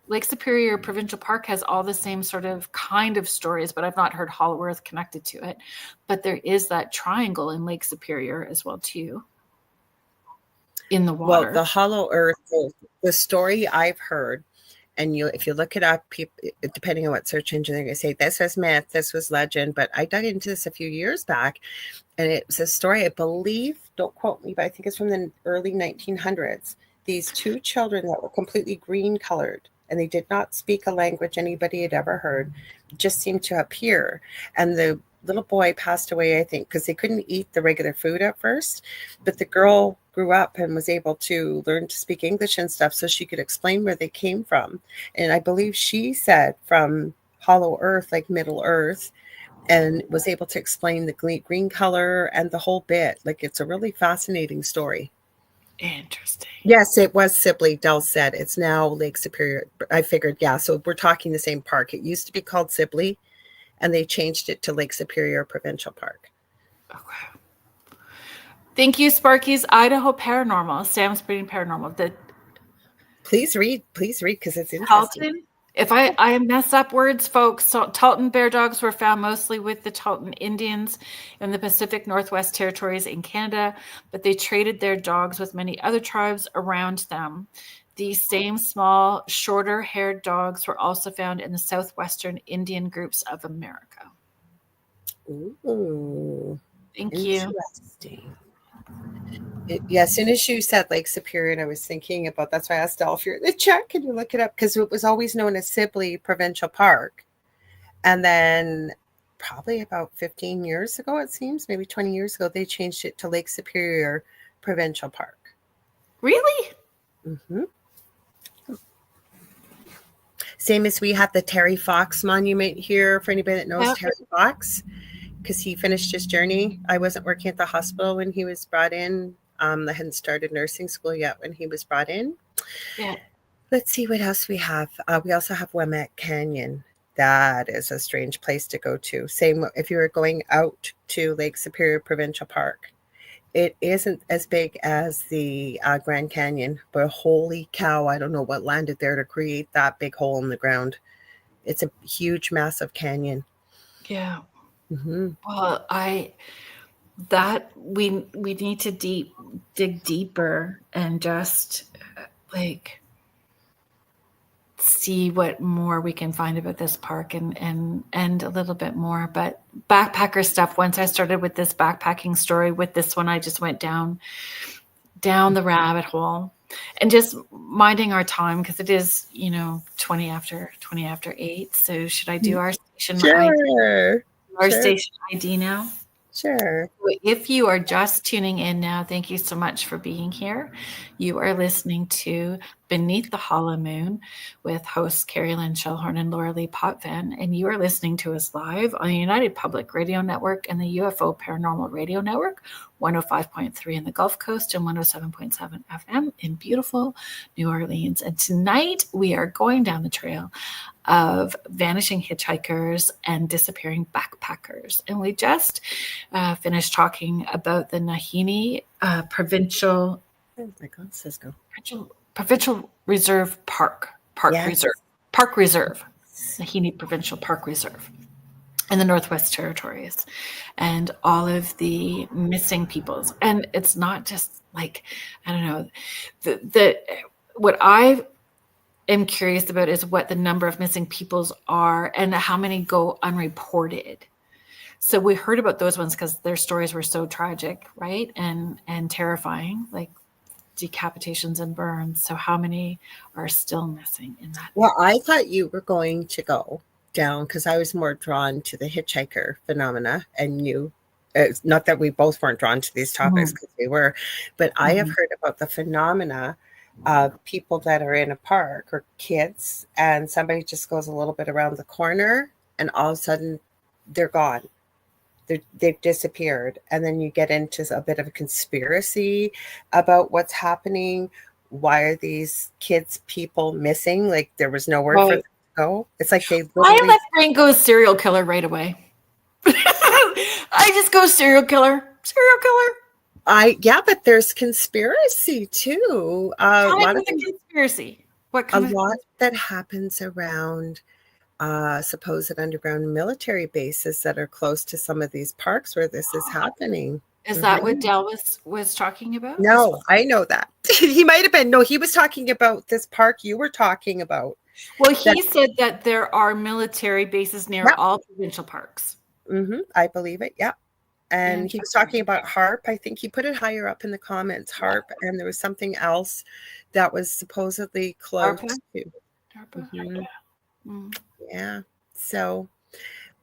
Lake Superior Provincial Park has all the same sort of kind of stories, but I've not heard Hollow Earth connected to it. But there is that triangle in Lake Superior as well too, in the water. Well, the Hollow Earth, the story I've heard, and if you look it up, people, depending on what search engine, they're going to say this was myth, this was legend. But I dug into this a few years back, and it was a story, I believe, don't quote me, but I think it's from the early 1900s. These two children that were completely green colored, and they did not speak a language anybody had ever heard, just seemed to appear. And the little boy passed away, I think, because they couldn't eat the regular food at first. But the girl grew up and was able to learn to speak English and stuff so she could explain where they came from. And I believe she said from Hollow Earth, like Middle Earth, and was able to explain the green color and the whole bit. Like, it's a really fascinating story. Interesting. Yes, it was Sibley. Del said it's now Lake Superior. I figured, yeah, so we're talking the same park. It used to be called Sibley, and they changed it to Lake Superior Provincial Park. Okay. Thank you, Sparky's Idaho Paranormal. Sam's Breeding Paranormal. Please read, because it's interesting. Talton. If I mess up words, folks, so Talton bear dogs were found mostly with the Talton Indians in the Pacific Northwest Territories in Canada, but they traded their dogs with many other tribes around them. These same small, shorter-haired dogs were also found in the southwestern Indian groups of America. Ooh, thank you. Interesting. Yeah, as soon as you said Lake Superior, and I was thinking about, that's why I asked Del if you're in the chat, can you look it up? Because it was always known as Sibley Provincial Park. And then probably about 15 years ago, it seems, maybe 20 years ago, they changed it to Lake Superior Provincial Park. Really? Mm-hmm. Same as we have the Terry Fox Monument here, for anybody that knows Terry Fox, because he finished his journey. I wasn't working at the hospital when he was brought in. I hadn't started nursing school yet when he was brought in. Yeah. Let's see what else we have. We also have Wilmette Canyon. That is a strange place to go to. Same if you were going out to Lake Superior Provincial Park. It isn't as big as the Grand Canyon, but holy cow, I don't know what landed there to create that big hole in the ground. It's a huge, massive canyon. Yeah. Mm-hmm. Well, we need to dig deeper and just like see what more we can find about this park and a little bit more. But backpacker stuff, once I started with this backpacking story, with this one I just went down the rabbit hole, and just minding our time, because it is 20 after 8. So should I do our station Sure. station ID now? Sure. If you are just tuning in now, thank you so much for being here. You are listening to Beneath the Hollow Moon with hosts Kerrilynn Shellhorn and Lorilei Potvin, and you are listening to us live on the United Public Radio Network and the UFO Paranormal Radio Network, 105.3 in the Gulf Coast and 107.7 FM in beautiful New Orleans. And tonight we are going down the trail of vanishing hitchhikers and disappearing backpackers. And we just finished talking about the Nahini Provincial Reserve Park Reserve, Nahini Provincial Park Reserve in the Northwest Territories, and all of the missing peoples. And it's not just like, I don't know, what I am curious about is what the number of missing peoples are and how many go unreported. So we heard about those ones because their stories were so tragic, right? And terrifying, like decapitations and burns. So how many are still missing in that? Well, I thought you were going to go down, because I was more drawn to the hitchhiker phenomena, and you, not that we both weren't drawn to these topics, because we were, but I have heard about the phenomena of people that are in a park, or kids, and somebody just goes a little bit around the corner and all of a sudden they're gone. They've disappeared. And then you get into a bit of a conspiracy about what's happening. Why are these people missing? Like, there was nowhere for them to go. It's like they literally... I let brain go serial killer right away. I just go serial killer. Yeah, but there's conspiracy too. A lot of conspiracy. A lot that happens around supposed underground military bases that are close to some of these parks where this is happening. Is that what Del was talking about? No, I know that. He might have been. No, he was talking about this park you were talking about. Well, he said that there are military bases near all provincial parks. I believe it. Yeah. And he was talking about HARP. I think he put it higher up in the comments, HARP. And there was something else that was supposedly close to. Yeah. So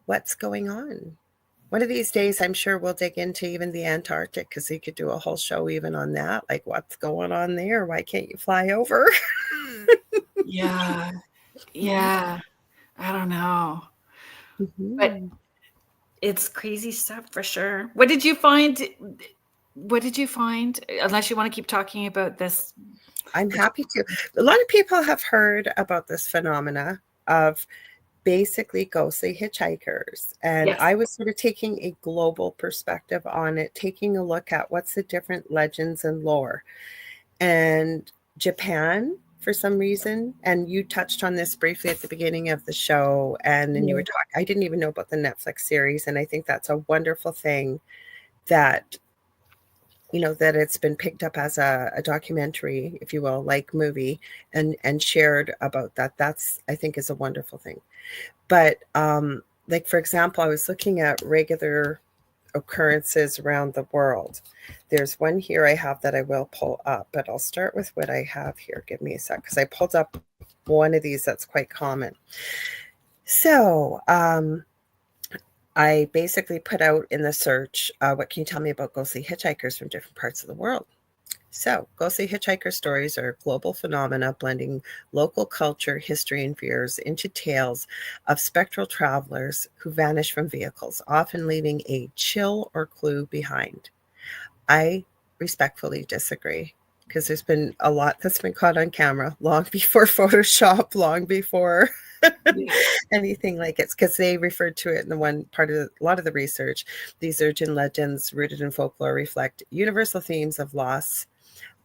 what's going on? One of these days, I'm sure we'll dig into even the Antarctic, because he could do a whole show even on that. Like, what's going on there? Why can't you fly over? Yeah. I don't know. But it's crazy stuff for sure. What did you find? Unless you want to keep talking about this. I'm happy to. A lot of people have heard about this phenomena of basically ghostly hitchhikers. And I was sort of taking a global perspective on it, taking a look at what's the different legends and lore. And Japan, for some reason, and you touched on this briefly at the beginning of the show, and then you were talking, I didn't even know about the Netflix series, and I think that's a wonderful thing that, that it's been picked up as a documentary, if you will, like movie, and shared about that. That's, I think, is a wonderful thing. But like, for example, I was looking at regular occurrences around the world. There's one here I have that I will pull up, but I'll start with what I have here. Give me a sec, because I pulled up one of these that's quite common. So I basically put out in the search, what can you tell me about ghostly hitchhikers from different parts of the world? So ghostly hitchhiker stories are global phenomena blending local culture, history, and fears into tales of spectral travelers who vanish from vehicles, often leaving a chill or clue behind. I respectfully disagree, because there's been a lot that's been caught on camera long before Photoshop, long before anything like it, because they referred to it in the one part of a lot of the research. These urgent legends rooted in folklore reflect universal themes of loss,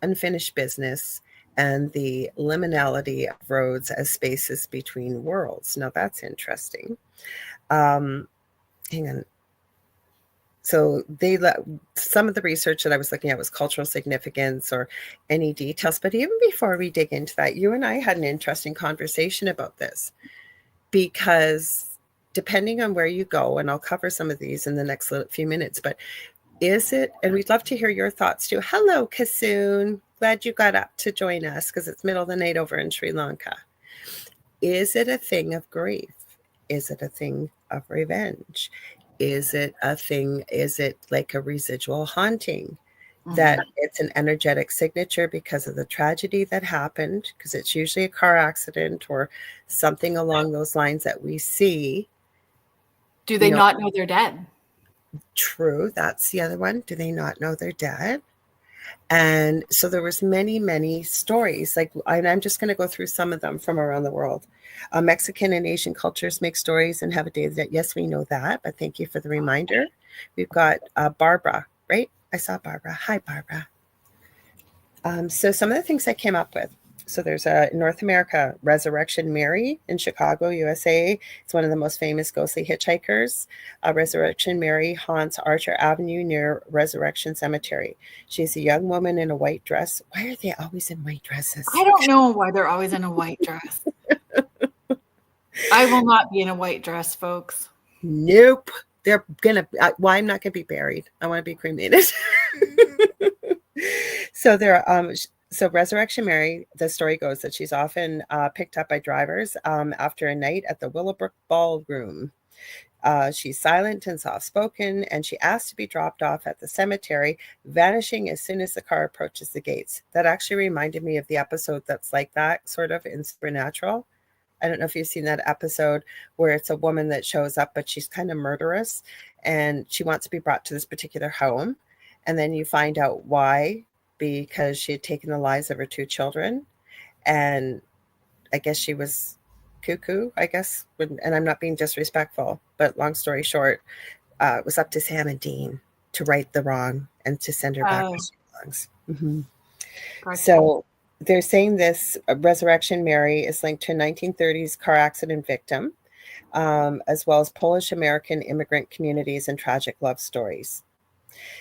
unfinished business, and the liminality of roads as spaces between worlds. Now that's interesting. Hang on. So some of the research that I was looking at was cultural significance or any details. But even before we dig into that, you and I had an interesting conversation about this, because depending on where you go, and I'll cover some of these in the next few minutes, but is it, and we'd love to hear your thoughts too. Hello, Kasoon. Glad you got up to join us because it's middle of the night over in Sri Lanka. Is it a thing of grief? Is it a thing of revenge? Is it like a residual haunting? That it's an energetic signature because of the tragedy that happened, because it's usually a car accident or something along those lines that we see. Do they not know they're dead? True. That's the other one. Do they not know they're dead? And so there was many stories, and I'm just going to go through some of them from around the world. Mexican and Asian cultures make stories and have a day that, yes, we know that, but thank you for the reminder. We've got Barbara, right? I saw Barbara. Hi, Barbara. So some of the things I came up with. So there's North America, Resurrection Mary in Chicago, USA. It's one of the most famous ghostly hitchhikers. Resurrection Mary haunts Archer Avenue near Resurrection Cemetery. She's a young woman in a white dress. Why are they always in white dresses? I don't know why they're always in a white dress. I will not be in a white dress, folks. Nope. They're gonna. I'm not gonna be buried. I want to be cremated. So Resurrection Mary, the story goes that she's often picked up by drivers after a night at the Willowbrook Ballroom. She's silent and soft-spoken, and she asks to be dropped off at the cemetery, vanishing as soon as the car approaches the gates. That actually reminded me of the episode that's like that, sort of, in Supernatural. I don't know if you've seen that episode where it's a woman that shows up, but she's kind of murderous, and she wants to be brought to this particular home. And then you find out why, because she had taken the lives of her 2 children. And I guess she was cuckoo, and I'm not being disrespectful, but long story short, it was up to Sam and Dean to right the wrong and to send her back where she belongs. Mm-hmm. Gotcha. So they're saying this Resurrection Mary is linked to a 1930s car accident victim, as well as Polish-American immigrant communities and tragic love stories.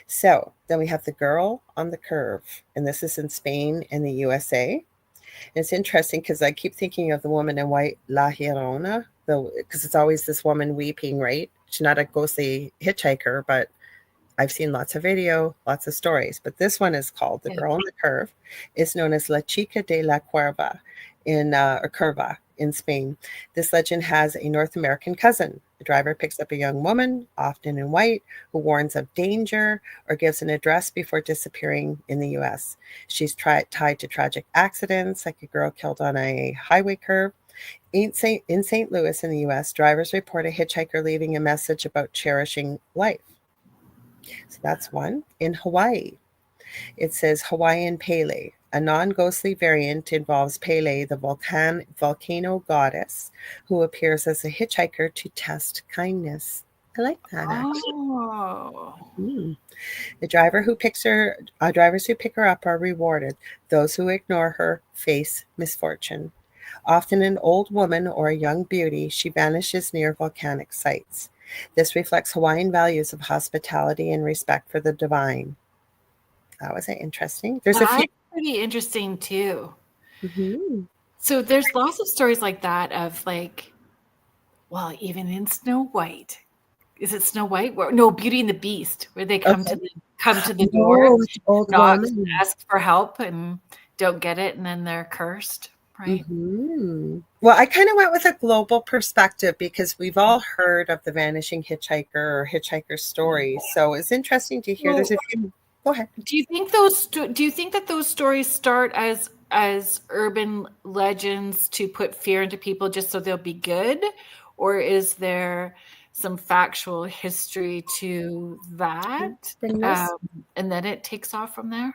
So then we have the girl on the curve, and this is in Spain and the USA. And it's interesting because I keep thinking of the woman in white, La Llorona, because it's always this woman weeping, right? She's not a ghostly hitchhiker, but I've seen lots of video, lots of stories. But this one is called The Girl on the Curve. It's known as La Chica de la Cuerva Curva in Spain. This legend has a North American cousin. The driver picks up a young woman, often in white, who warns of danger or gives an address before disappearing in the U.S. She's tied to tragic accidents, like a girl killed on a highway curve. In St. Louis in the U.S., drivers report a hitchhiker leaving a message about cherishing life. So that's one. In Hawaii, it says Hawaiian Pele. A non-ghostly variant involves Pele, the volcano goddess, who appears as a hitchhiker to test kindness. I like that, actually. Oh. The drivers who pick her up are rewarded. Those who ignore her face misfortune. Often an old woman or a young beauty, she vanishes near volcanic sites. This reflects Hawaiian values of hospitality and respect for the divine. That was interesting. There's a few. Pretty interesting too. Mm-hmm. So there's lots of stories like that of even in Snow White. Is it Snow White? No, Beauty and the Beast, where they come to the door, knock, ask for help, and don't get it, and then they're cursed. Right. Mm-hmm. Well, I kind of went with a global perspective because we've all heard of the vanishing hitchhiker or hitchhiker stories. So it's interesting to hear. There's a few. Go ahead. Do you think that those stories start as urban legends to put fear into people just so they'll be good, or is there some factual history to that, and then it takes off from there?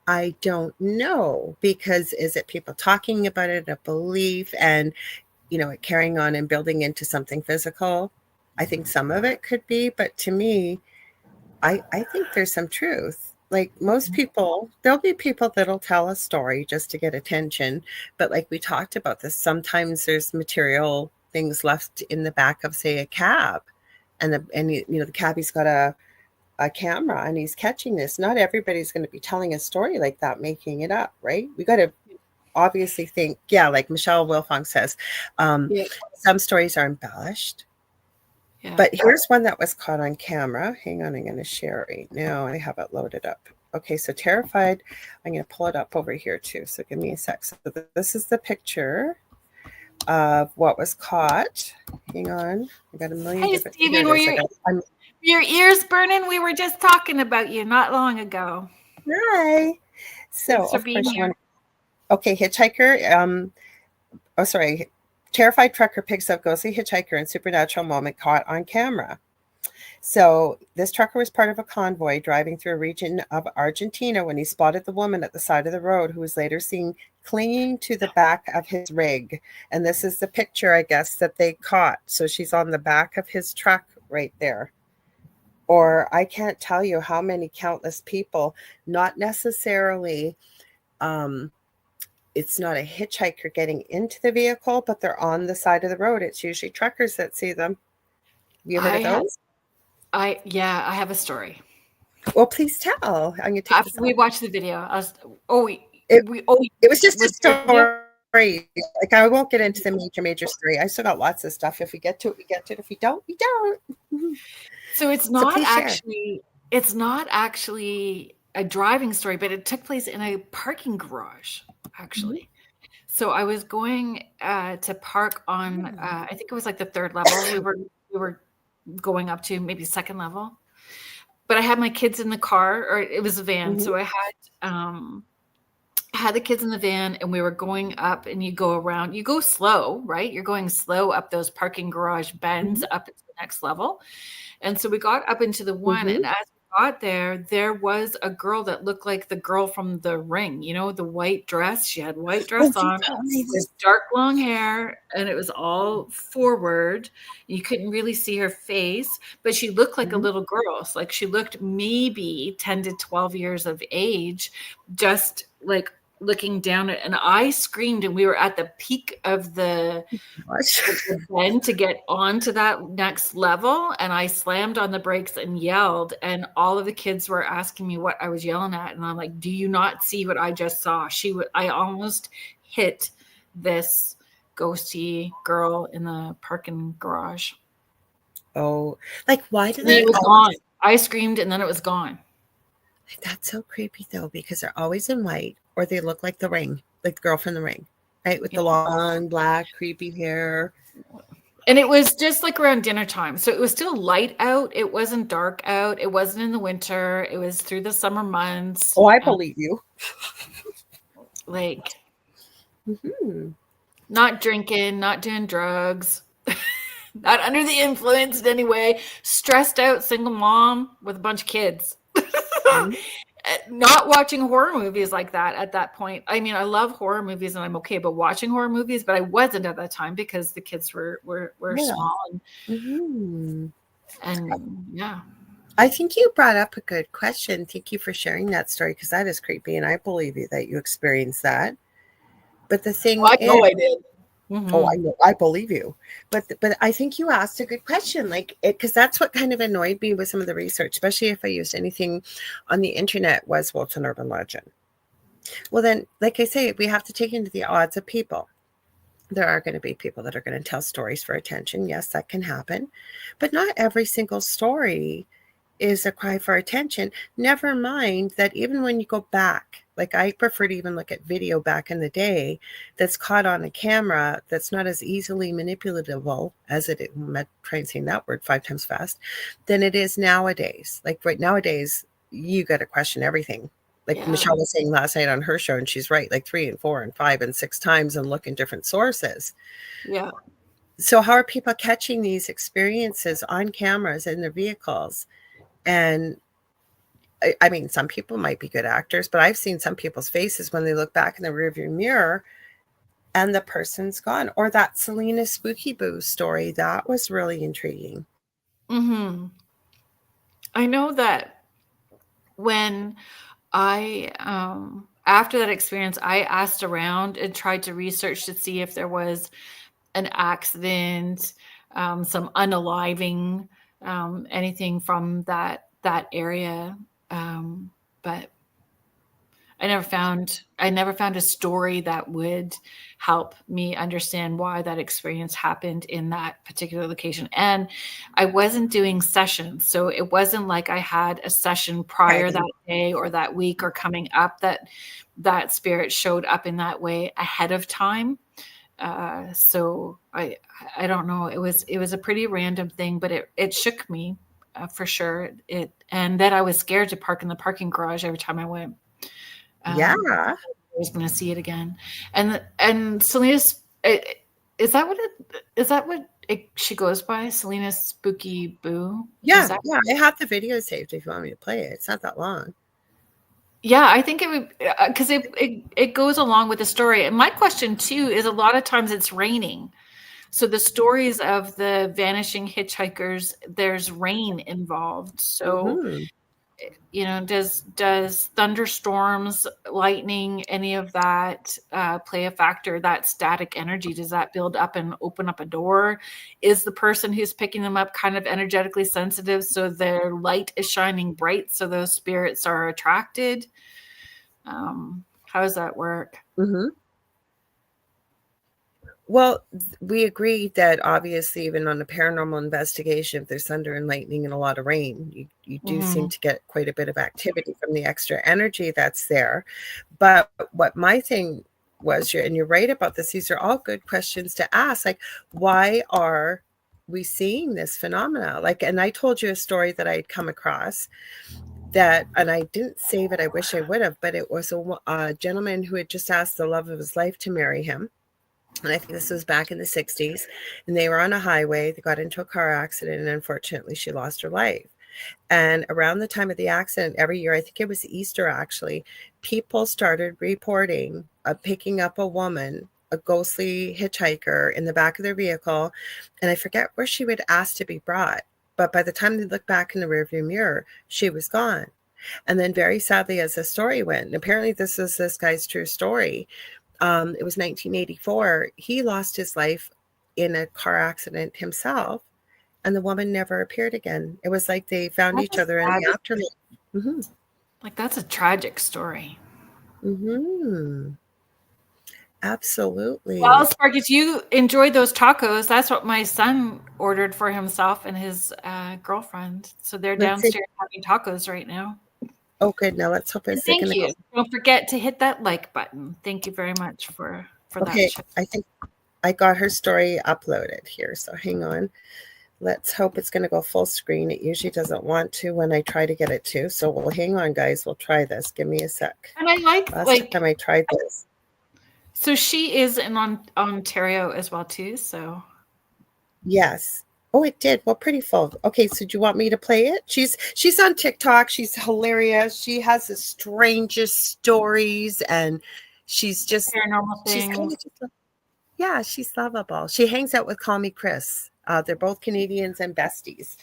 I don't know, because is it people talking about it, a belief, and it carrying on and building into something physical? I think some of it could be, but to me, I think there's some truth. Like most people, there'll be people that'll tell a story just to get attention. But like we talked about this, sometimes there's material things left in the back of, say, a cab. and the cabbie's got a camera and he's catching this. Not everybody's going to be telling a story like that, making it up, right? We got to obviously think, like Michelle Wilfong says, some stories are embellished. Yeah. But here's one that was caught on camera. Hang on, I'm going to share it right now. I have it loaded up. Okay, so terrified. I'm going to pull it up over here too. So give me a sec. So this is the picture of what was caught. Hang on. I got a million different Stephen, your ears burning? We were just talking about you not long ago. Hi. So, of course, okay, hitchhiker. Terrified trucker picks up ghostly hitchhiker in supernatural moment caught on camera. So this trucker was part of a convoy driving through a region of Argentina when he spotted the woman at the side of the road, who was later seen clinging to the back of his rig. And this is the picture, I guess, that they caught. So she's on the back of his truck right there. Or I can't tell you how many countless people, not necessarily, it's not a hitchhiker getting into the vehicle, but they're on the side of the road. It's usually truckers that see them. Have you heard of those? I have a story. Well, please tell. I'm gonna take After we watched the video, it was just a story. Like, I won't get into the major story. I still got lots of stuff. If we get to it, we get to it. If we don't, we don't. So it's not actually a driving story, but it took place in a parking garage, actually. Mm-hmm. So I was going to park on, I think it was like the third level. We were going up to maybe second level, but I had my kids in the car, or it was a van. Mm-hmm. So I had the kids in the van, and we were going up, and you go around, you go slow, right? You're going slow up those parking garage bends up into the next level. And so we got up into the one, and as we got there was a girl that looked like the girl from The Ring, you know, the white dress. She had white dress on with dark long hair, and it was all forward. You couldn't really see her face, but she looked like a little girl. So, like, she looked maybe 10 to 12 years of age, just like looking down at, and I screamed, and we were at the peak of the bend to get onto that next level, and I slammed on the brakes and yelled, and all of the kids were asking me what I was yelling at, and I'm like, do you not see what I just saw? I almost hit this ghosty girl in the parking garage. Oh, like, why did it was gone? I screamed, and then it was gone. That's so creepy, though, because they're always in white, or they look like The Ring, like the girl from The Ring, right? With the long, black, creepy hair. And it was just like around dinner time. So it was still light out. It wasn't dark out. It wasn't in the winter. It was through the summer months. Oh, I believe you. Like, not drinking, not doing drugs, not under the influence in any way. Stressed out single mom with a bunch of kids. Not watching horror movies like that at that point. I mean, I love horror movies and I'm okay about watching horror movies, but I wasn't at that time because the kids were small. And I think you brought up a good question. Thank you for sharing that story, because that is creepy, and I believe you that you experienced that. But the thing I know I did. Oh, I know. I believe you. But I think you asked a good question, because that's what kind of annoyed me with some of the research, especially if I used anything on the internet, was, well, it's an urban legend. Well, then, like I say, we have to take into the odds of people. There are going to be people that are going to tell stories for attention. Yes, that can happen. But not every single story is a cry for attention. Never mind that even when you go back, like, I prefer to even look at video back in the day that's caught on a camera that's not as easily manipulatable as I'm trying saying that word 5 times fast, than it is nowadays. Like, right nowadays, you got to question everything. Like Michelle was saying last night on her show, and she's right, like 3 and 4 and 5 and 6 times, and look in different sources. Yeah. So how are people catching these experiences on cameras in their vehicles? And I mean, some people might be good actors, but I've seen some people's faces when they look back in the rearview mirror and the person's gone. Or that Selena Spooky Boo story, that was really intriguing. I know that when I, after that experience, I asked around and tried to research to see if there was an accident, some unaliving, anything from that area. But I never found a story that would help me understand why that experience happened in that particular location. And I wasn't doing sessions. So it wasn't like I had a session prior that day or that week or coming up that spirit showed up in that way ahead of time. So I don't know. It was a pretty random thing, but it shook me for sure. And then I was scared to park in the parking garage every time I went. Yeah, I was going to see it again. And Selena's, is that what she goes by? Selena's Spooky Boo? Yeah. I have the video saved if you want me to play it. It's not that long. Yeah, I think it would, because it goes along with the story. And my question too is, a lot of times it's raining. So the stories of the vanishing hitchhikers, there's rain involved. So, does thunderstorms, lightning, any of that play a factor? That static energy, does that build up and open up a door? Is the person who's picking them up kind of energetically sensitive, so their light is shining bright, so those spirits are attracted? How does that work? Well, we agree that obviously, even on a paranormal investigation, if there's thunder and lightning and a lot of rain, you do seem to get quite a bit of activity from the extra energy that's there. But what my thing was, and you're right about this, these are all good questions to ask. Like, why are we seeing this phenomena? Like, and I told you a story that I'd come across that, and I didn't save it. I wish I would have, but it was a gentleman who had just asked the love of his life to marry him. And I think this was back in the 60s, and they were on a highway. They got into a car accident, and unfortunately she lost her life. And around the time of the accident, every year, I think it was Easter actually, people started reporting picking up a woman, a ghostly hitchhiker, in the back of their vehicle. And I forget where she would ask to be brought, but by the time they looked back in the rearview mirror, she was gone. And then very sadly, as the story went, and apparently this is this guy's true story, it was 1984. He lost his life in a car accident himself, and the woman never appeared again. It was like they found each other in the afterlife. Like, that's a tragic story. Absolutely. Well, Sparky, you enjoyed those tacos. That's what my son ordered for himself and his girlfriend. So they're downstairs having tacos right now. Oh, good. Now let's hope it's Thank you. Don't forget to hit that like button. Thank you very much for that. Okay, I think I got her story uploaded here. So hang on. Let's hope it's going to go full screen. It usually doesn't want to when I try to get it to. So we'll hang on, guys. We'll try this. Give me a sec. And I last time I tried this. So she is in Ontario as well too. So yes. Oh, it did. Well, pretty full. Okay, so do you want me to play it? She's on TikTok. She's hilarious. She has the strangest stories, and she's just paranormal things. She's kind of just, she's lovable. She hangs out with Call Me Chris. They're both Canadians and besties.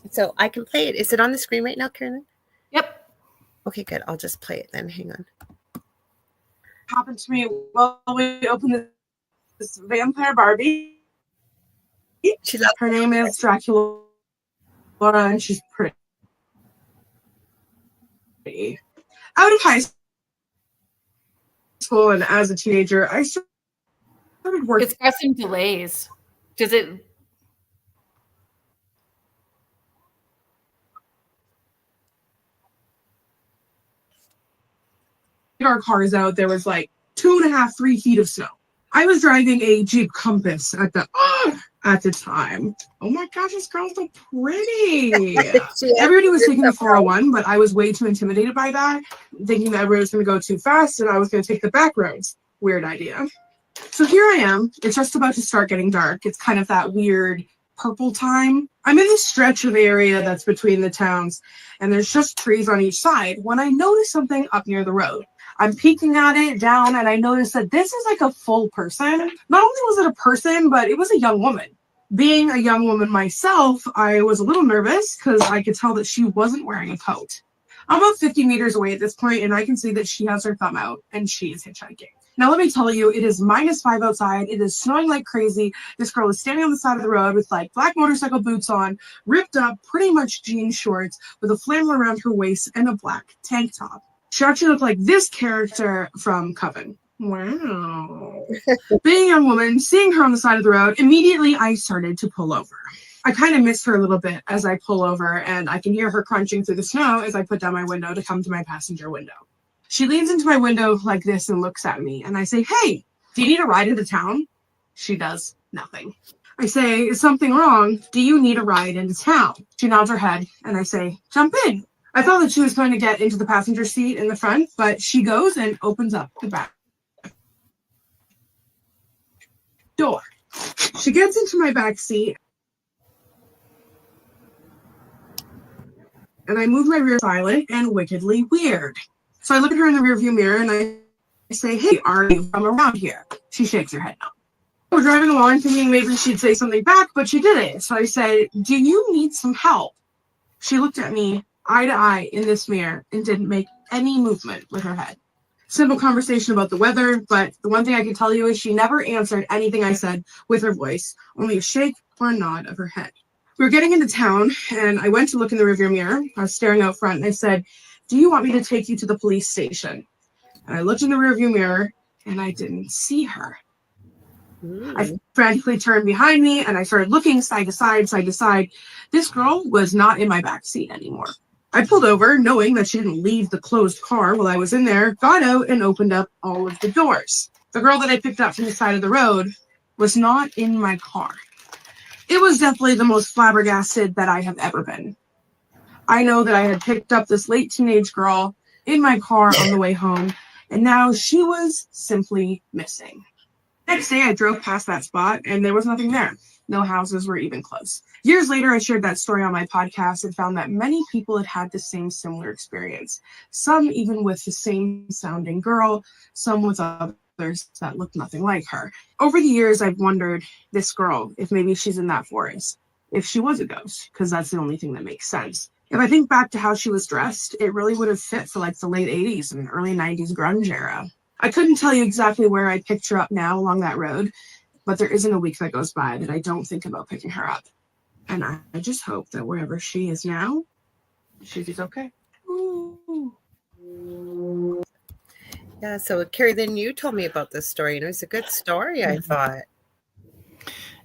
So I can play it. Is it on the screen right now, Kerrilynn? Yep. Okay, good. I'll just play it then. Hang on. Happened to me while we opened this vampire Barbie. Her name is Dracula, and she's pretty. Out of high school and as a teenager, I started working. It's got some delays. Does it? Our cars out. There was like 2.5, 3 feet of snow. I was driving a Jeep Compass at the time. Oh my gosh, this girl's so pretty. Everybody was taking the 401, but I was way too intimidated by that, thinking that everybody was going to go too fast and I was going to take the back roads. Weird idea. So here I am. It's just about to start getting dark. It's kind of that weird purple time. I'm in this stretch of area that's between the towns, and there's just trees on each side when I notice something up near the road. I'm peeking at it down, and I noticed that this is like a full person. Not only was it a person, but it was a young woman. Being a young woman myself, I was a little nervous because I could tell that she wasn't wearing a coat. I'm about 50 meters away at this point, and I can see that she has her thumb out, and she is hitchhiking. Now, let me tell you, it is -5 outside. It is snowing like crazy. This girl is standing on the side of the road with like black motorcycle boots on, ripped up, pretty much jean shorts, with a flannel around her waist and a black tank top. She actually looked like this character from Coven. Wow. Being a young woman, seeing her on the side of the road, immediately I started to pull over. I kind of miss her a little bit as I pull over, and I can hear her crunching through the snow as I put down my window to come to my passenger window. She leans into my window like this and looks at me, and I say, "Hey, do you need a ride into town?" She does nothing. I say, "Is something wrong? Do you need a ride into town?" She nods her head, and I say, "Jump in." I thought that she was going to get into the passenger seat in the front, but she goes and opens up the back door. She gets into my back seat, and I move my rear silent and wickedly weird. So I look at her in the rearview mirror and I say, "Hey, are you from around here?" She shakes her head no. We're driving along thinking maybe she'd say something back, but she didn't. So I said, "Do you need some help?" She looked at me eye to eye in this mirror and didn't make any movement with her head. Simple conversation about the weather, but the one thing I can tell you is she never answered anything I said with her voice, only a shake or a nod of her head. We were getting into town, and I went to look in the rearview mirror. I was staring out front, and I said, "Do you want me to take you to the police station?" And I looked in the rearview mirror, and I didn't see her. I frantically turned behind me, and I started looking side to side, side to side. This girl was not in my back seat anymore. I pulled over, knowing that she didn't leave the closed car while I was in there, got out, and opened up all of the doors. The girl that I picked up from the side of the road was not in my car. It was definitely the most flabbergasted that I have ever been. I know that I had picked up this late teenage girl in my car on the way home, and now she was simply missing. Next day, I drove past that spot, and there was nothing there. No houses were even close. Years later, I shared that story on my podcast and found that many people had had the same similar experience. Some even with the same sounding girl, some with others that looked nothing like her. Over the years, I've wondered, this girl, if maybe she's in that forest, if she was a ghost, because that's the only thing that makes sense. If I think back to how she was dressed, it really would have fit for like the late 80s and early 90s grunge era. I couldn't tell you exactly where I picked her up now along that road, but there isn't a week that goes by that I don't think about picking her up. And I just hope that wherever she is now, she's okay. Ooh. Yeah, so Kerrilynn, you told me about this story, and it was a good story, I thought.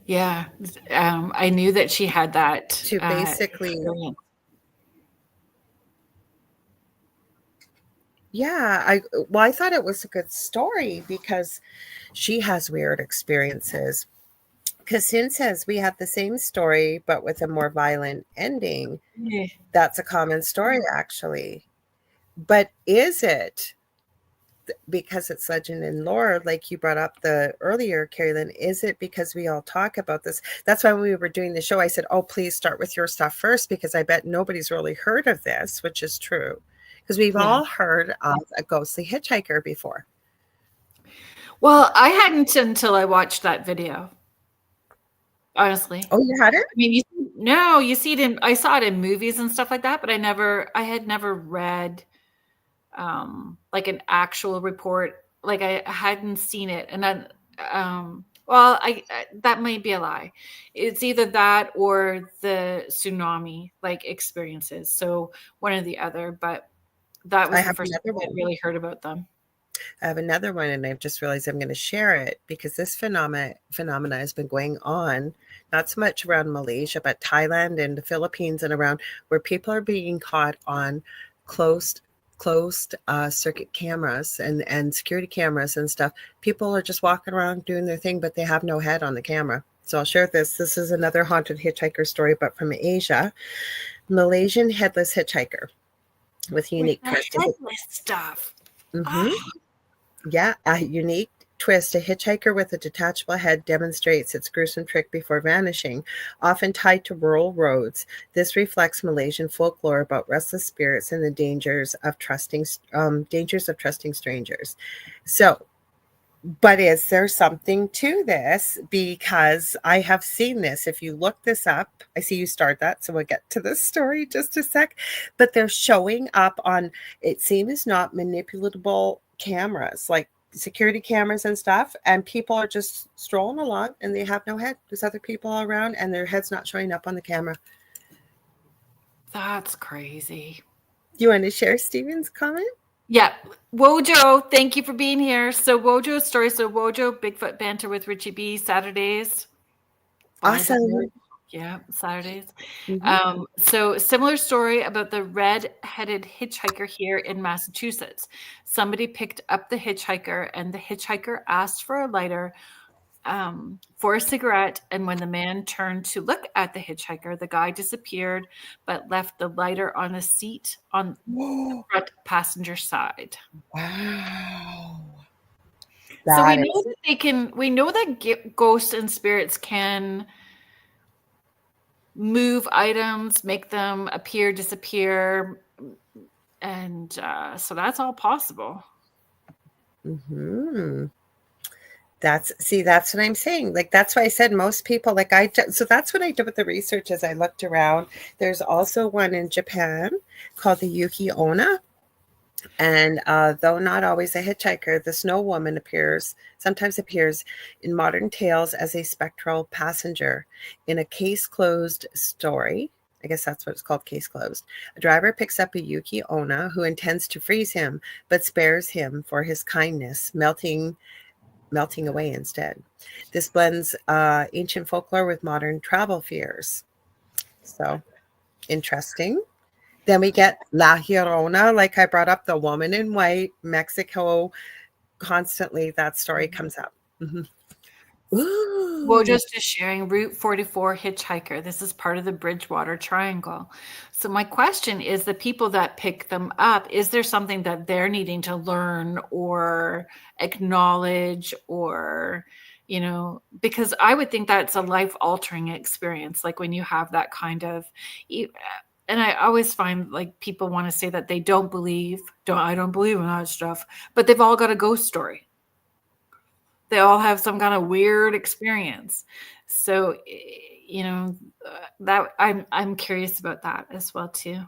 Yeah, I knew that she had that To basically, experience. yeah, I thought it was a good story because she has weird experiences. Cassine says we had the same story, but with a more violent ending. Yeah. That's a common story, actually. But is it because it's legend and lore, like you brought up the earlier, Kerrilynn? Is it because we all talk about this? That's why when we were doing the show, I said, "Oh, please start with your stuff first," because I bet nobody's really heard of this, which is true. Because we've all heard of a ghostly hitchhiker before. Well, I hadn't until I watched that video. Honestly. Oh, you had it? I mean, you see it in, I saw it in movies and stuff like that, but I had never read like an actual report. Like I hadn't seen it. And then, well, that might be a lie. It's either that or the tsunami like experiences. So one or the other, but that was the first time I really heard about them. I have another one, and I've just realized I'm going to share it because this phenomena has been going on, not so much around Malaysia, but Thailand and the Philippines and around, where people are being caught on closed circuit cameras and security cameras and stuff. People are just walking around doing their thing, but they have no head on the camera. So I'll share this. This is another haunted hitchhiker story, but from Asia. Malaysian headless hitchhiker with unique twist. Headless stuff. Mm-hmm. Yeah, a unique twist. A hitchhiker with a detachable head demonstrates its gruesome trick before vanishing, often tied to rural roads. This reflects Malaysian folklore about restless spirits and the dangers of trusting strangers. So, but is there something to this? Because I have seen this. If you look this up, I see you start that, so we'll get to this story just a sec. But they're showing up on, it seems not manipulatable cameras, like security cameras and stuff, and people are just strolling along and they have no head. There's other people all around and their head's not showing up on the camera. That's crazy. You want to share Stephen's comment? Yeah. Wojo, thank you for being here. So Wojo's story. So Wojo, Bigfoot Banter with Richie B, Saturdays. Awesome. Yeah, Saturdays. Mm-hmm. So similar story about the red-headed hitchhiker here in Massachusetts. Somebody picked up the hitchhiker and the hitchhiker asked for a lighter for a cigarette. And when the man turned to look at the hitchhiker, the guy disappeared, but left the lighter on a seat on the front passenger side. Wow. So we know that we know that ghosts and spirits can move items, make them appear, disappear, and so that's all possible. Mm-hmm. That's what I'm saying. Like, that's why I said most people, like so that's what I did with the research as I looked around. There's also one in Japan called the Yuki Onna. And though not always a hitchhiker, the snow woman sometimes appears in modern tales as a spectral passenger. In a case closed story, I guess that's what it's called, case closed, a driver picks up a Yuki Onna who intends to freeze him, but spares him for his kindness, melting away instead. This blends ancient folklore with modern travel fears. So interesting. Then we get La Llorona, like I brought up, the woman in white, Mexico. Constantly that story comes up. Mm-hmm. Well, just sharing Route 44 hitchhiker. This is part of the Bridgewater Triangle. So my question is, the people that pick them up, is there something that they're needing to learn or acknowledge, or, because I would think that's a life-altering experience, like when you have that kind of, and I always find like people want to say that they don't believe in that stuff, but they've all got a ghost story. They all have some kind of weird experience. So, that I'm curious about that as well too.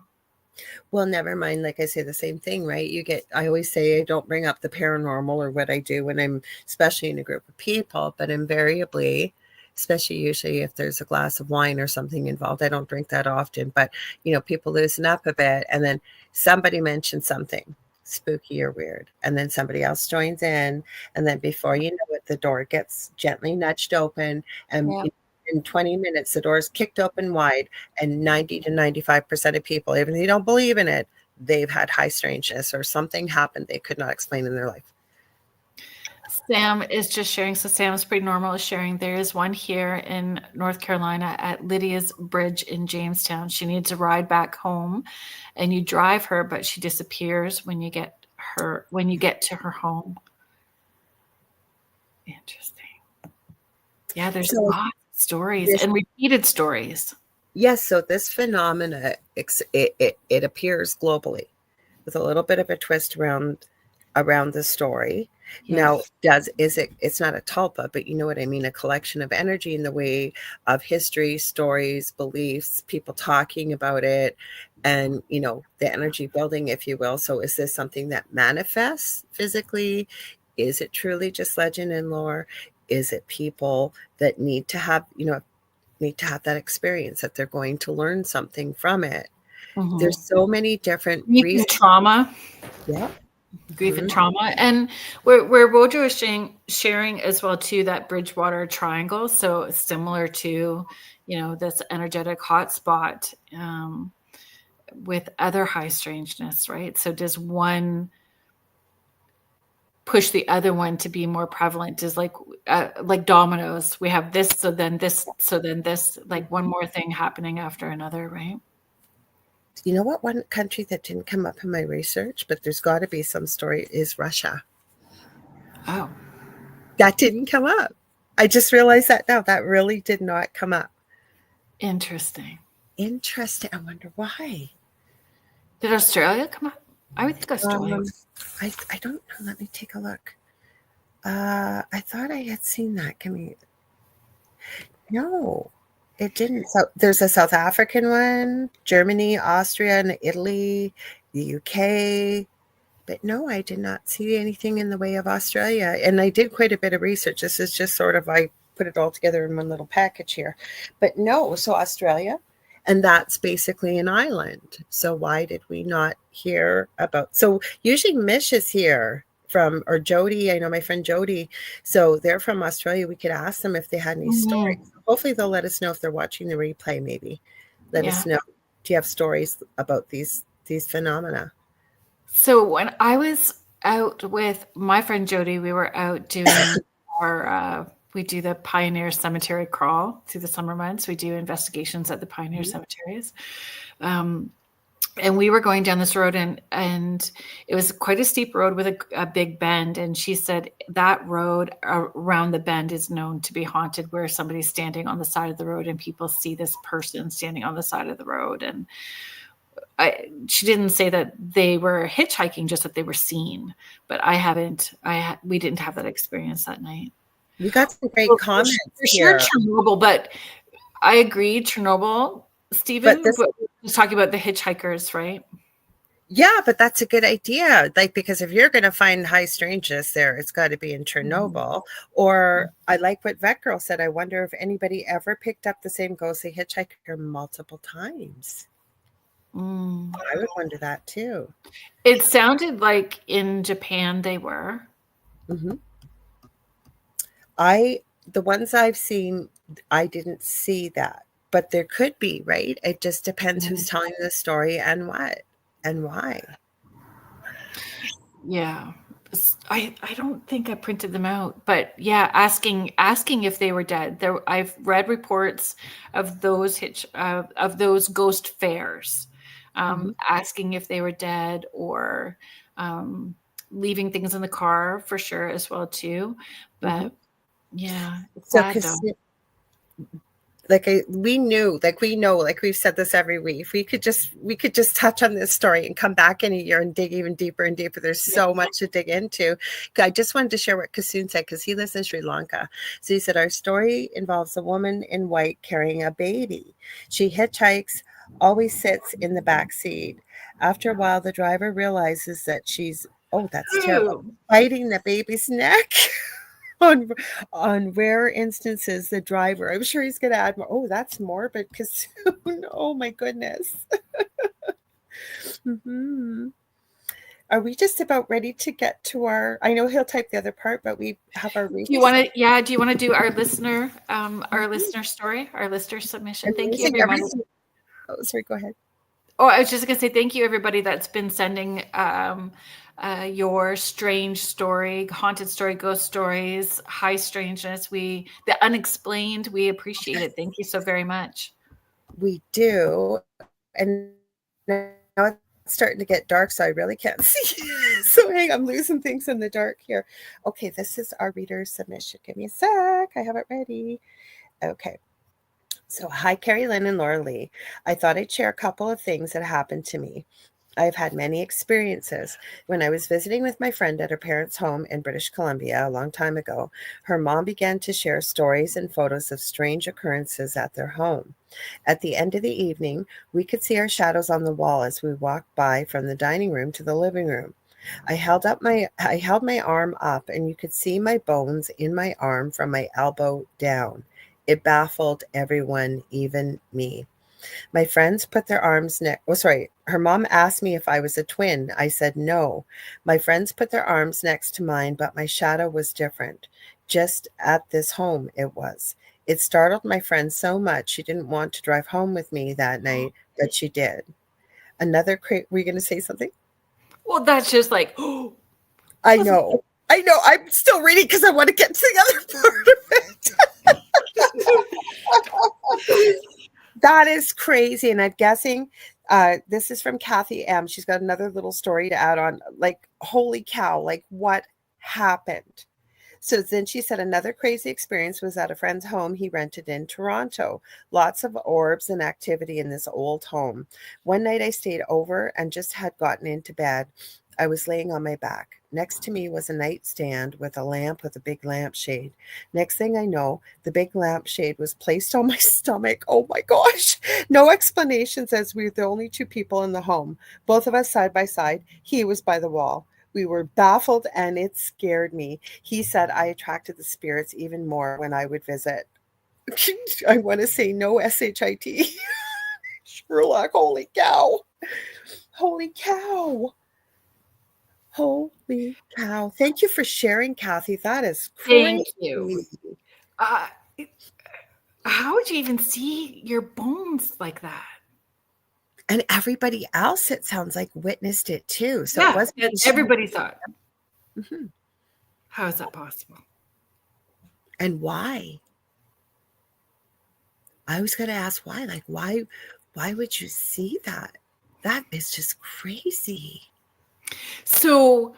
Well, never mind. Like I say the same thing, right? I always say I don't bring up the paranormal or what I do when I'm, especially in a group of people, but invariably, especially usually if there's a glass of wine or something involved, I don't drink that often, but people loosen up a bit and then somebody mentions something spooky or weird, and then somebody else joins in, and then before you know it, the door gets gently nudged open, and in 20 minutes the door is kicked open wide, and 90 to 95% of people, even if they don't believe in it, they've had high strangeness or something happened they could not explain in their life. Sam is just sharing. So Sam's Pretty Normal is sharing. There is one here in North Carolina at Lydia's Bridge in Jamestown. She needs a ride back home, and you drive her, but she disappears when you get to her home. Interesting. Yeah, there's lots of stories and repeated stories. Yes, so this phenomena, it appears globally with a little bit of a twist around the story. Yes. Now, it's not a tulpa, but you know what I mean, a collection of energy in the way of history, stories, beliefs, people talking about it, and the energy building, if you will. So is this something that manifests physically? Is it truly just legend and lore? Is it people that need to have that experience, that they're going to learn something from it? Mm-hmm. There's so many different reasons. Trauma. Yeah. Grief and trauma. And where Wojo is sharing as well too, that Bridgewater Triangle. So similar to, this energetic hotspot with other high strangeness, right? So does one push the other one to be more prevalent? Is like dominoes. We have this, so then this, so then this, like one more thing happening after another, right? You know what? One country that didn't come up in my research, but there's got to be some story, is Russia. Oh. That didn't come up. I just realized that now. That really did not come up. Interesting. I wonder why. Did Australia come up? I would think Australia. I don't know. Let me take a look. I thought I had seen that. No. It didn't. So there's a South African one, Germany, Austria, and Italy, the UK. But no, I did not see anything in the way of Australia. And I did quite a bit of research. This is just sort of, I put it all together in one little package here. But no, so Australia, and that's basically an island. So why did we not hear about? So usually Mish is here from, or Jody. I know my friend Jody. So they're from Australia. We could ask them if they had any stories. Hopefully they'll let us know if they're watching the replay. Maybe let us know. Do you have stories about these phenomena? So when I was out with my friend Jody, we were out doing we do the Pioneer Cemetery crawl through the summer months. We do investigations at the Pioneer cemeteries. And we were going down this road and it was quite a steep road with a big bend. And she said that road around the bend is known to be haunted, where somebody's standing on the side of the road and people see this person standing on the side of the road. And she didn't say that they were hitchhiking, just that they were seen. But we didn't have that experience that night. You got some great comments for sure, Chernobyl, but I agree, Chernobyl, Stephen. But we're talking about the hitchhikers, right? Yeah, but that's a good idea. Like, because if you're going to find high strangeness there, it's got to be in Chernobyl. Or I like what Vet Girl said. I wonder if anybody ever picked up the same ghostly hitchhiker multiple times. I would wonder that too. It sounded like in Japan they were. The ones I've seen, I didn't see that, but there could be, right? It just depends who's telling the story and what and why. Yeah. I don't think I printed them out, but yeah, asking if they were dead. I've read reports of those of those ghost fairs, asking if they were dead, or leaving things in the car for sure as well too. But yeah, it's sad though. We know, we've said this every week. We could just touch on this story and come back in a year and dig even deeper and deeper. There's so much to dig into. I just wanted to share what Kasoon said, because he lives in Sri Lanka. So he said, our story involves a woman in white carrying a baby. She hitchhikes, always sits in the back seat. After a while, the driver realizes that she's, that's terrible, biting the baby's neck. On rare instances, the driver, I'm sure he's going to add more. That's morbid, because oh my goodness. Are we just about ready to get to our? I know he'll type the other part, but we have our. Do you want to? Yeah. Do you want to do our listener story, our listener submission? Thank you, everybody. Sorry, go ahead. Oh, I was just going to say thank you, everybody that's been sending your strange story, haunted story, ghost stories, high strangeness. The unexplained, we appreciate it. Thank you so very much. We do. And now it's starting to get dark, so I really can't see. So I'm losing things in the dark here. Okay, this is our reader submission. Give me a sec. I have it ready. Okay. So, hi, Kerrilynn and Lorilei. I thought I'd share a couple of things that happened to me. I've had many experiences. When I was visiting with my friend at her parents' home in British Columbia a long time ago, her mom began to share stories and photos of strange occurrences at their home. At the end of the evening, we could see our shadows on the wall as we walked by from the dining room to the living room. I held my arm up, and you could see my bones in my arm from my elbow down. It baffled everyone, even me. My friends put their arms her mom asked me if I was a twin. I said no. My friends put their arms next to mine, but my shadow was different. Just at this home, it was. It startled my friend so much she didn't want to drive home with me that night, but she did. Were you going to say something? Well, that's just like, I know. I'm still reading because I want to get to the other part of it. That is crazy. And I'm guessing this is from Kathy M. She's got another little story to add on. Like, holy cow, like what happened? So then she said another crazy experience was at a friend's home he rented in Toronto. Lots of orbs and activity in this old home. One night I stayed over and just had gotten into bed. I was laying on my back. Next to me was a nightstand with a lamp with a big lampshade. Next thing I know, the big lampshade was placed on my stomach. Oh my gosh. No explanations, as we were the only two people in the home. Both of us side by side. He was by the wall. We were baffled and it scared me. He said I attracted the spirits even more when I would visit. I want to say no SHIT. Sherlock, holy cow. Holy cow. Holy cow. Thank you for sharing, Kathy. That is crazy. Thank you. Uh, how would you even see your bones like that? And everybody else, it sounds like, witnessed it too. So yeah, it wasn't everybody saw it. Mm-hmm. How is that possible? And why? I was going to ask why. Like, why would you see that? That is just crazy. So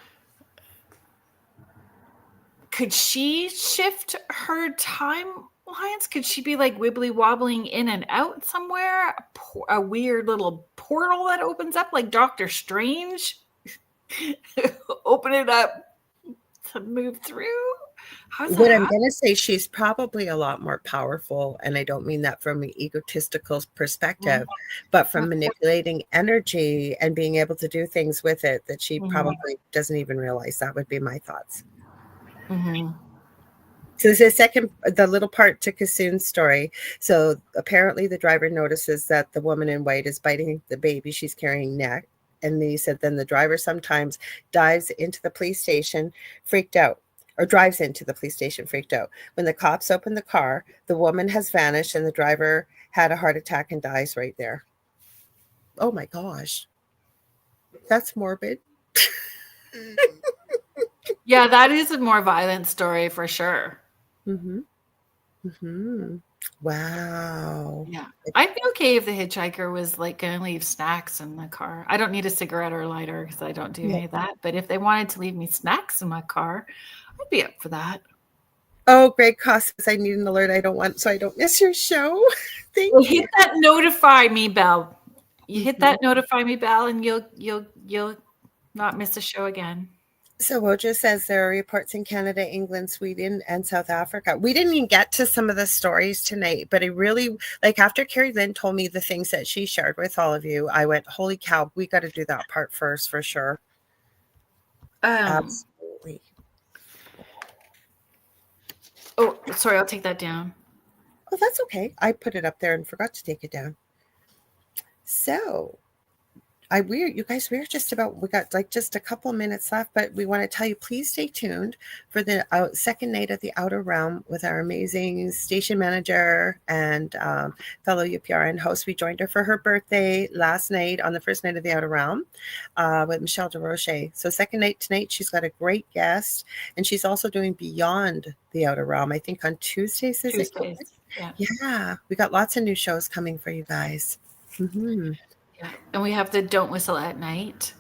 could she shift her timelines? Could she be like wibbly wobbling in and out somewhere? A weird little portal that opens up like Doctor Strange? Open it up to move through? What I'm going to say, she's probably a lot more powerful. And I don't mean that from an egotistical perspective, but from manipulating energy and being able to do things with it that she probably doesn't even realize. That would be my thoughts. Mm-hmm. So there's the little part to Kassoon's story. So apparently the driver notices that the woman in white is biting the baby she's carrying neck. And he said then the driver sometimes dives into the police station freaked out. Or drives into the police station freaked out. When the cops open the car, the woman has vanished and the driver had a heart attack and dies right there. Oh my gosh. That's morbid. Yeah, that is a more violent story for sure. Mm-hmm. Mm-hmm. Wow. Yeah. I'd be okay if the hitchhiker was like going to leave snacks in the car. I don't need a cigarette or a lighter because I don't do any of that. But if they wanted to leave me snacks in my car, I'd be up for that. Oh, Greg Cost says I need an alert I don't want so I don't miss your show. Thank you. you. Hit that notify me bell. You hit that notify me bell and you'll not miss a show again. So Wojo says there are reports in Canada, England, Sweden, and South Africa. We didn't even get to some of the stories tonight, but I really, like after Kerrilynn told me the things that she shared with all of you, I went, holy cow, we got to do that part first for sure. Absolutely. Oh, sorry, I'll take that down. Oh, that's okay. I put it up there and forgot to take it down. So you guys, we got like just a couple minutes left, but we want to tell you, please stay tuned for the second night of the Outer Realm with our amazing station manager and fellow UPRN host. We joined her for her birthday last night on the first night of the Outer Realm with Michelle DeRoche. So second night tonight, she's got a great guest, and she's also doing Beyond the Outer Realm, I think on Tuesdays. Yeah, we got lots of new shows coming for you guys. Mm-hmm. Yeah, and we have the Don't Whistle at Night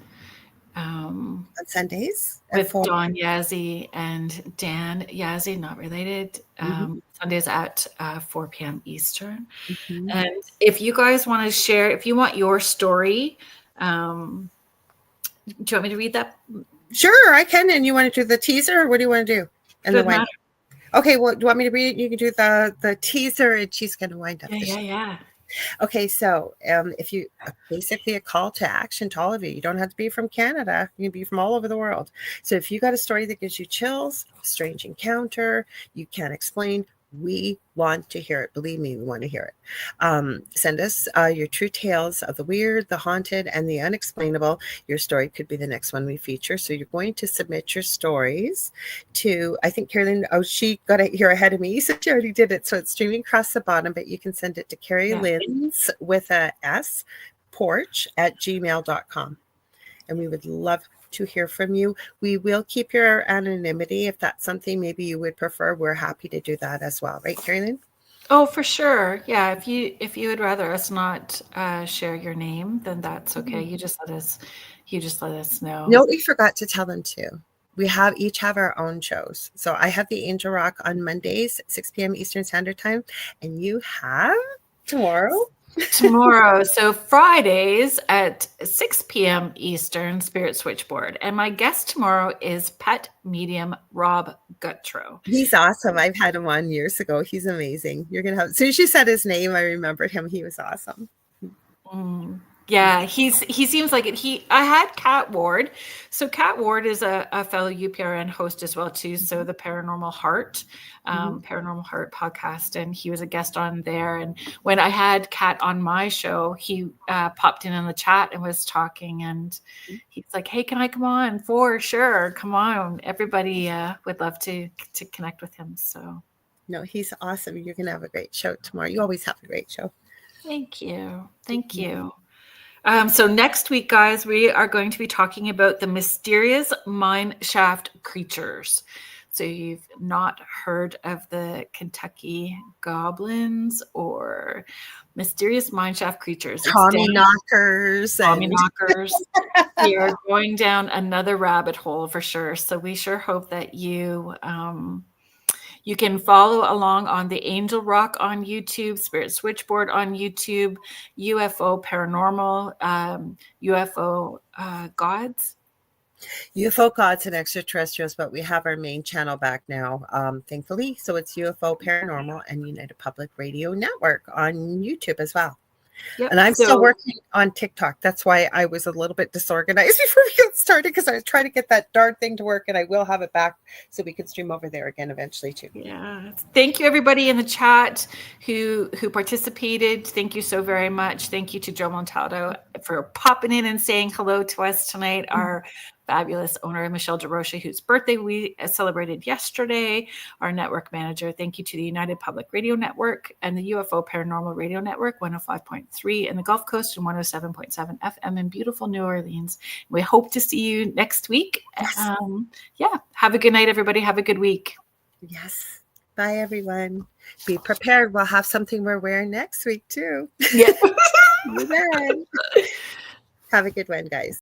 on Sundays with Dawn Yazzie and Dan Yazzie, not related. Sundays at 4 p.m. Eastern. Mm-hmm. And if you guys want to share, if you want your story, do you want me to read that? Sure, I can. And you want to do the teaser, or what do you want to do? And the wind. Okay, well, do you want me to read it? You can do the teaser, and she's going to wind up. Yeah. Okay, so if you basically a call to action to all of you. You don't have to be from Canada. You can be from all over the world. So if you got a story that gives you chills, a strange encounter, you can't explain, we want to hear it. Believe me, we want to hear it. Send us your true tales of the weird, the haunted, and the unexplainable. Your story could be the next one we feature. So you're going to submit your stories to, I think Kerrilynn, she got it here ahead of me. So she already did it. So it's streaming across the bottom, but you can send it to Kerrilynn's with a S, porch at gmail.com. And we would love to hear from you. We will keep your anonymity. If that's something maybe you would prefer, we're happy to do that as well. Right, Kerrilynn? Oh, for sure. Yeah. If you would rather us not share your name, then that's okay. You just let us know. No, we forgot to tell them too. We each have our own shows. So I have the Angel Rock on Mondays, 6 p.m. Eastern Standard Time. And you have tomorrow? Tomorrow. So Fridays at 6 p.m. Eastern, Spirit Switchboard. And my guest tomorrow is pet medium Rob Guttrow. He's awesome. I've had him on years ago. He's amazing. You're going to have, as soon as you said his name, I remembered him. He was awesome. Yeah, he seems like it. I had Kat Ward. So Kat Ward is a fellow UPRN host as well too. So the Paranormal Heart podcast, and he was a guest on there. And when I had Kat on my show, he popped in the chat and was talking, and he's like, "Hey, can I come on?" For sure, come on. Everybody would love to connect with him. So no, he's awesome. You're gonna have a great show tomorrow. You always have a great show. thank you. So next week, guys, we are going to be talking about the mysterious mine shaft creatures. So you've not heard of the Kentucky goblins or mysterious mine shaft creatures. Tommy knockers. We are going down another rabbit hole for sure. So we sure hope that you can follow along on the Angel Rock on YouTube, Spirit Switchboard on YouTube, UFO Paranormal, UFO Gods. UFO Gods and Extraterrestrials, but we have our main channel back now, thankfully. So it's UFO Paranormal and United Public Radio Network on YouTube as well. Yep. And I'm still working on TikTok. That's why I was a little bit disorganized before we got started, because I was trying to get that darn thing to work, and I will have it back so we can stream over there again eventually too. Yeah. Thank you everybody in the chat who participated. Thank you so very much. Thank you to Joe Montaldo for popping in and saying hello to us tonight. Our fabulous owner, Michelle DeRocha, whose birthday we celebrated yesterday, our network manager. Thank you to the United Public Radio Network and the UFO Paranormal Radio Network, 105.3 in the Gulf Coast and 107.7 FM in beautiful New Orleans. We hope to see you next week. Yes. Have a good night, everybody. Have a good week. Yes. Bye, everyone. Be prepared. We'll have something we're wearing next week, too. Yeah. Have a good one, guys.